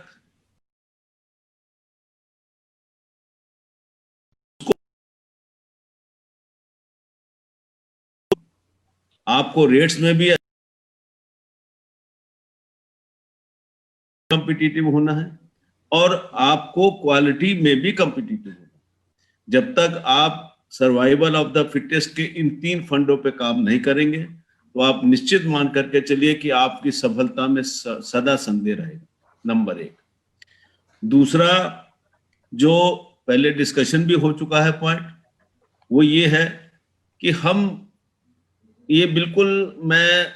आपको रेट्स में भी कॉम्पिटिटिव होना है और आपको क्वालिटी में भी कॉम्पिटिटिव होना है। जब तक आप सर्वाइवल ऑफ द फिटेस्ट के इन 3 फंडों पे काम नहीं करेंगे तो आप निश्चित मान करके चलिए कि आपकी सफलता में सदा संदेह रहेगा। नंबर 1। दूसरा, जो पहले डिस्कशन भी हो चुका है पॉइंट, वो ये है कि हम ये बिल्कुल मैं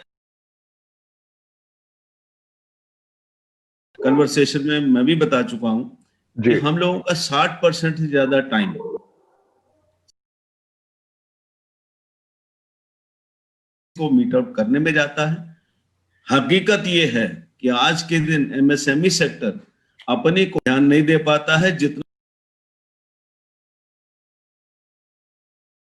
कन्वर्सेशन में मैं भी बता चुका हूं कि हम लोगों का 60% से ज्यादा टाइम को मीट आउट करने में जाता है। हकीकत ये है कि आज के दिन एमएसएमई सेक्टर अपने को ध्यान नहीं दे पाता है जितना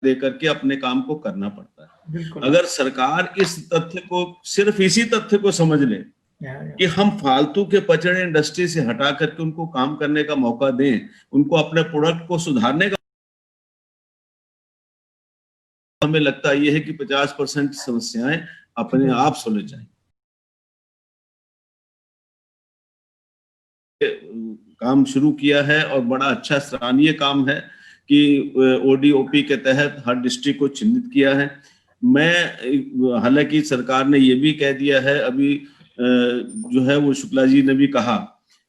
दे करके अपने काम को करना पड़ता है। अगर सरकार इस तथ्य को, सिर्फ इसी तथ्य को समझ ले कि हम फालतू के पचड़े इंडस्ट्री से हटा करके उनको काम करने का मौका दें, उनको अपने प्रोडक्ट को सुधारने का, हमें लगता यह है कि 50% समस्याएं अपने आप सुलझ जाएं। काम शुरू किया है और बड़ा अच्छा सराहनीय काम है कि ओडीओपी के तहत हर डिस्ट्रिक्ट को चिन्हित किया है। मैं, हालांकि सरकार ने ये भी कह दिया है, अभी जो है वो शुक्ला जी ने भी कहा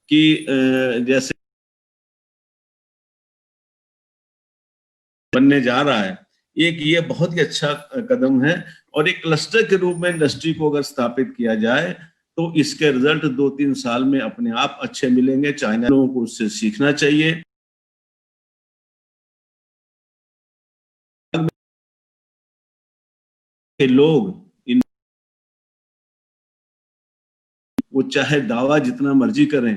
कि जैसे बनने जा रहा है, एक ये बहुत ही अच्छा कदम है और एक क्लस्टर के रूप में इंडस्ट्री को अगर स्थापित किया जाए तो इसके रिजल्ट 2-3 साल में अपने आप अच्छे मिलेंगे। चाइना लोगों को उससे सीखना चाहिए। के लोग वो चाहे दावा जितना मर्जी करें,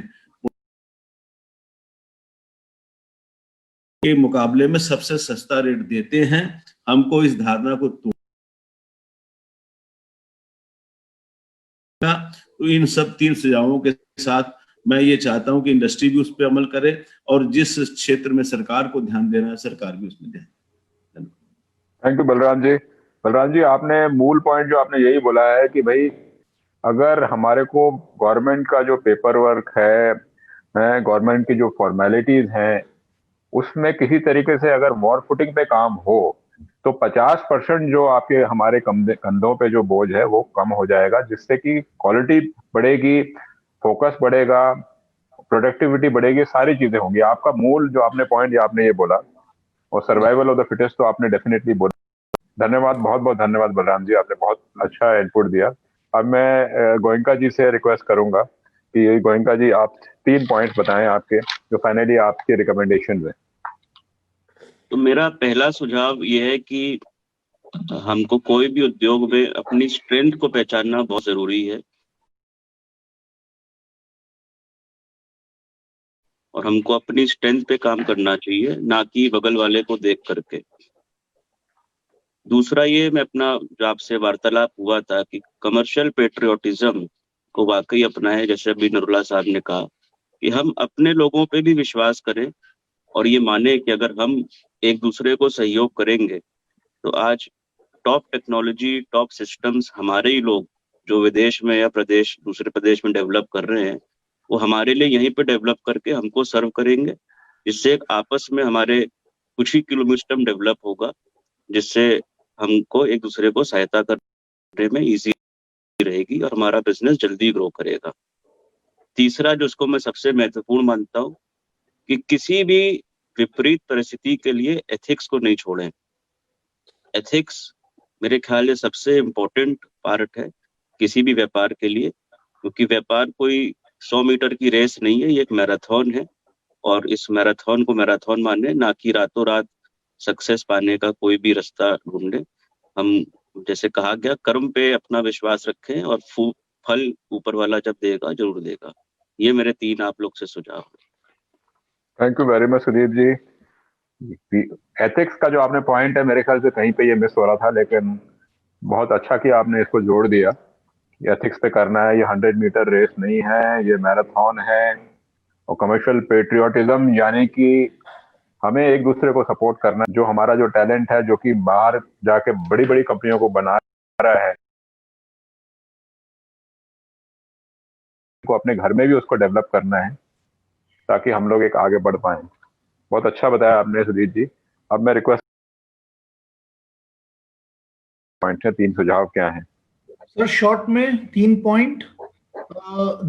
के मुकाबले में सबसे सस्ता रेट देते हैं। हमको इस धारणा को तोड़ना, तो इन सब 3 सुझावों के साथ मैं ये चाहता हूं कि इंडस्ट्री भी उस पर अमल करे और जिस क्षेत्र में सरकार को ध्यान देना है सरकार भी उसमें ध्यान। Thank you Balram ji. बलराम जी, आपने मूल पॉइंट जो आपने यही बोला है कि भाई अगर हमारे को गवर्नमेंट का जो पेपर वर्क है, गवर्नमेंट की जो फॉर्मेलिटीज हैं, उसमें किसी तरीके से अगर वॉर फुटिंग पे काम हो तो 50% जो आपके हमारे कंधों पे जो बोझ है वो कम हो जाएगा, जिससे कि क्वालिटी बढ़ेगी, फोकस बढ़ेगा, प्रोडक्टिविटी बढ़ेगी, सारी चीजें होंगी। आपका मूल जो आपने पॉइंट आपने ये बोला, और सर्वाइवल ऑफ द फिटेस्ट तो आपने डेफिनेटली बोला। धन्यवाद, बहुत बहुत धन्यवाद बलराम जी, आपने बहुत अच्छा इनपुट दिया। अब मैं गोयनका जी से रिक्वेस्ट करूंगा कि गोयनका जी आप 3 पॉइंट्स बताएं आपके, जो फाइनली आपके रिकमेंडेशन है। तो मेरा पहला सुझाव ये है कि हमको कोई भी उद्योग में अपनी स्ट्रेंथ को पहचानना बहुत जरूरी है और हमको अपनी स्ट्रेंथ पे काम करना चाहिए, ना कि बगल वाले को देख करके। दूसरा ये, मैं अपना जो आपसे वार्तालाप हुआ था कि कमर्शियल पेट्रियोटिज्म को वाकई अपनाएं, जैसे अभी नरुला साहब ने कहा कि हम अपने लोगों पे भी विश्वास करें और ये माने कि अगर हम एक दूसरे को सहयोग करेंगे तो आज टॉप टेक्नोलॉजी, टॉप सिस्टम्स हमारे ही लोग जो विदेश में या दूसरे प्रदेश में डेवलप कर रहे हैं, वो हमारे लिए यहीं पे डेवलप करके हमको सर्व करेंगे, जिससे एक आपस में हमारे कुछ ही किलोमीटर डेवलप होगा, जिससे हमको एक दूसरे को सहायता करने में इजी रहेगी और हमारा बिजनेस जल्दी ग्रो करेगा। तीसरा, जो उसको मैं सबसे महत्वपूर्ण मानता हूँ, कि किसी भी विपरीत परिस्थिति के लिए एथिक्स को नहीं छोड़ें। एथिक्स मेरे ख्याल से सबसे इम्पोर्टेंट पार्ट है किसी भी व्यापार के लिए, क्योंकि व्यापार कोई 100 मीटर की रेस नहीं है, ये एक मैराथन है और इस मैराथन को मैराथन माने, ना कि रातों रात सक्सेस पाने का कोई भी रास्ता ढूंढे। हम, जैसे कहा गया, कर्म पे अपना विश्वास रखें और फल ऊपर वाला जब देगा जरूर देगा। ये मेरे 3 आप लोग से सुझाव है। Thank you very much Sudeep ji. Ethics का जो आपने पॉइंट है, मेरे ख्याल से कहीं पे ये मिस हो रहा था, लेकिन बहुत अच्छा कि आपने इसको जोड़ दिया। एथिक्स पे करना है, ये 100 मीटर रेस नहीं है, ये मैराथन है। और कमर्शियल पेट्रियोटिज्म यानी कि हमें एक दूसरे को सपोर्ट करना, जो हमारा जो टैलेंट है, जो कि बाहर जाके बड़ी बड़ी कंपनियों को बना रहा है को अपने घर में भी उसको डेवलप करना है ताकि हम लोग एक आगे बढ़ पाए। बहुत अच्छा बताया आपने सुदीप जी। अब मैं रिक्वेस्ट पॉइंट है, 3 सुझाव क्या हैं? सर शॉर्ट में 3 पॉइंट,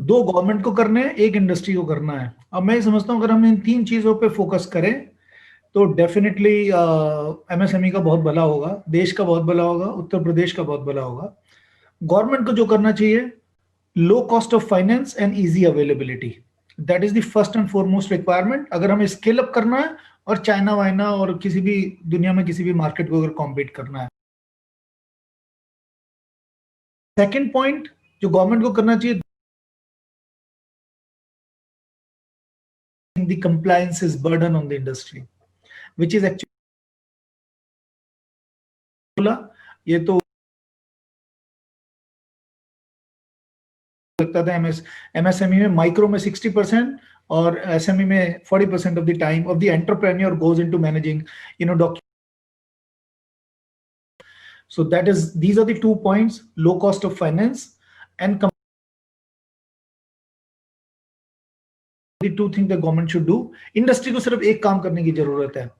2 गवर्नमेंट को करने हैं, 1 इंडस्ट्री को करना है। अब मैं समझता हूँ अगर हम इन 3 चीजों पे फोकस करें तो डेफिनेटली एमएसएमई का बहुत भला होगा, देश का बहुत भला होगा, उत्तर प्रदेश का बहुत भला होगा। गवर्नमेंट को जो करना चाहिए, low cost of finance and easy availability, that is the first and foremost requirement अगर हमें स्केल अप करना है और चाइना वाइना और किसी भी दुनिया में किसी भी मार्केट को अगर कॉम्पीट करना है। सेकेंड पॉइंट जो गवर्नमेंट को करना चाहिए, the compliance is burden on the industry which is actually, ये तो लगता था एमएसएमई में माइक्रो में 60% और एसएमई में 40% of the time of the entrepreneur goes into managing document. So that is, these are the 2 points, low cost of finance and the 2 things the government should do. Industry को सिर्फ एक काम करने की जरूरत है,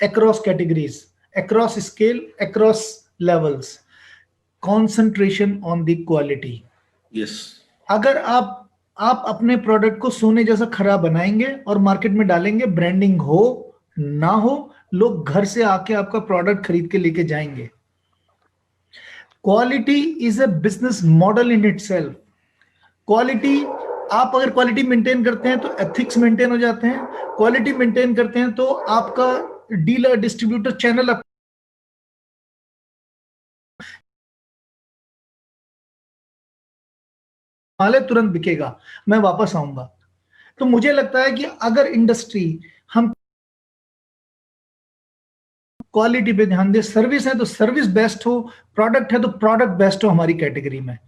across categories, across scale, across levels, concentration on the quality. Yes. अगर आप अपने प्रोडक्ट को सोने जैसा खराब बनाएंगे और मार्केट में डालेंगे, ब्रांडिंग हो ना हो, लोग घर से आके आपका प्रोडक्ट खरीद के लेके जाएंगे। Quality is a business model in itself. Quality, आप अगर क्वालिटी मेंटेन करते हैं तो एथिक्स मेंटेन हो जाते हैं, क्वालिटी मेंटेन करते हैं तो आपका डीलर डिस्ट्रीब्यूटर चैनल माले तुरंत बिकेगा, मैं वापस आऊंगा। तो मुझे लगता है कि अगर इंडस्ट्री हम क्वालिटी पे ध्यान दे, सर्विस है तो सर्विस बेस्ट हो, प्रोडक्ट है तो प्रोडक्ट बेस्ट हो हमारी कैटेगरी में,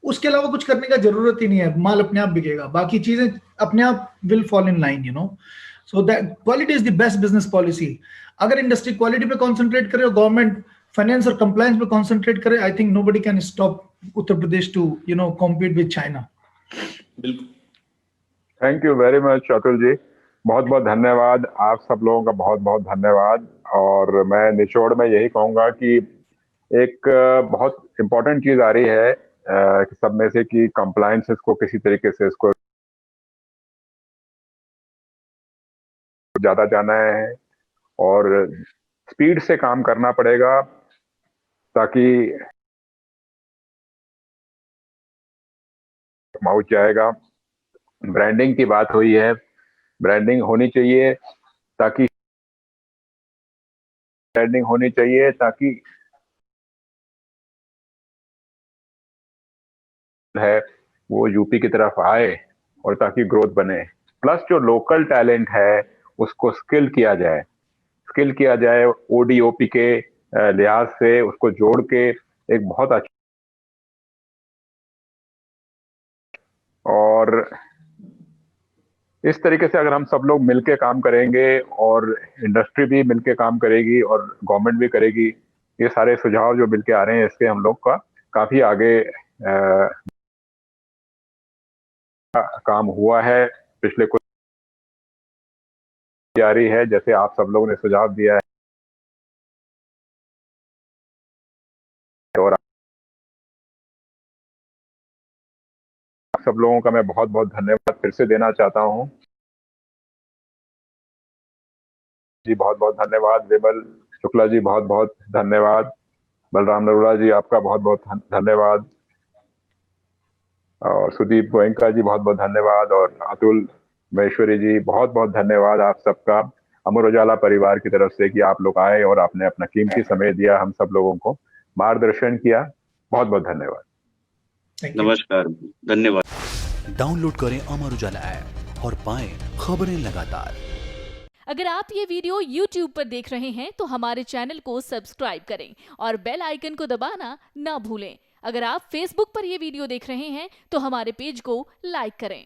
उसके अलावा कुछ करने का जरूरत ही नहीं है, माल अपने आप बिकेगा, बाकी चीजें अपने आप will fall in line, so that quality is the best business policy. अगर इंडस्ट्री क्वालिटी पे कॉन्सेंट्रेट करे और गवर्नमेंट फाइनेंस और कंप्लायंस पे कॉन्सेंट्रेट करे, I think nobody can stop Uttar Pradesh to compete with China. बिल्कुल। Thank you very much Atul ji, बहुत बहुत धन्यवाद। आप सब लोगों का बहुत बहुत धन्यवाद। और मैं निचोड़ में यही कहूंगा कि एक बहुत इंपॉर्टेंट चीज आ रही है सब में से कि कंप्लायंसेस को किसी तरीके से इसको ज्यादा जाना है और स्पीड से काम करना पड़ेगा ताकि पहुंच जाएगा। ब्रांडिंग की बात हुई है, ब्रांडिंग होनी चाहिए ताकि है वो यूपी की तरफ आए और ताकि ग्रोथ बने। प्लस जो लोकल टैलेंट है उसको स्किल किया जाए ओडीओपी के लिहाज से, उसको जोड़ के एक बहुत अच्छा, और इस तरीके से अगर हम सब लोग मिलके काम करेंगे और इंडस्ट्री भी मिलके काम करेगी और गवर्नमेंट भी करेगी, ये सारे सुझाव जो मिलके आ रहे हैं इससे हम लोग का काफी आगे काम हुआ है। पिछले कुछ जारी है, जैसे आप सब लोगों ने सुझाव दिया है, और आप सब लोगों का मैं बहुत बहुत धन्यवाद फिर से देना चाहता हूं जी। बहुत बहुत धन्यवाद। विमल शुक्ला जी बहुत बहुत धन्यवाद। बलराम नरोला जी आपका बहुत बहुत धन्यवाद। और सुदीप गोयनका जी बहुत बहुत धन्यवाद। और अतुल महेश्वरी जी बहुत बहुत धन्यवाद आप सबका अमर उजाला परिवार की तरफ से कि आप लोग आए और आपने अपना कीमती समय दिया, हम सब लोगों को मार्गदर्शन किया। बहुत बहुत धन्यवाद। नमस्कार, धन्यवाद। डाउनलोड करें अमर उजाला ऐप और पाएं खबरें लगातार। अगर आप ये वीडियो YouTube पर देख रहे हैं तो हमारे चैनल को सब्सक्राइब करें और बेल आइकन को दबाना ना भूलें। अगर आप Facebook पर ये वीडियो देख रहे हैं तो हमारे पेज को लाइक करें।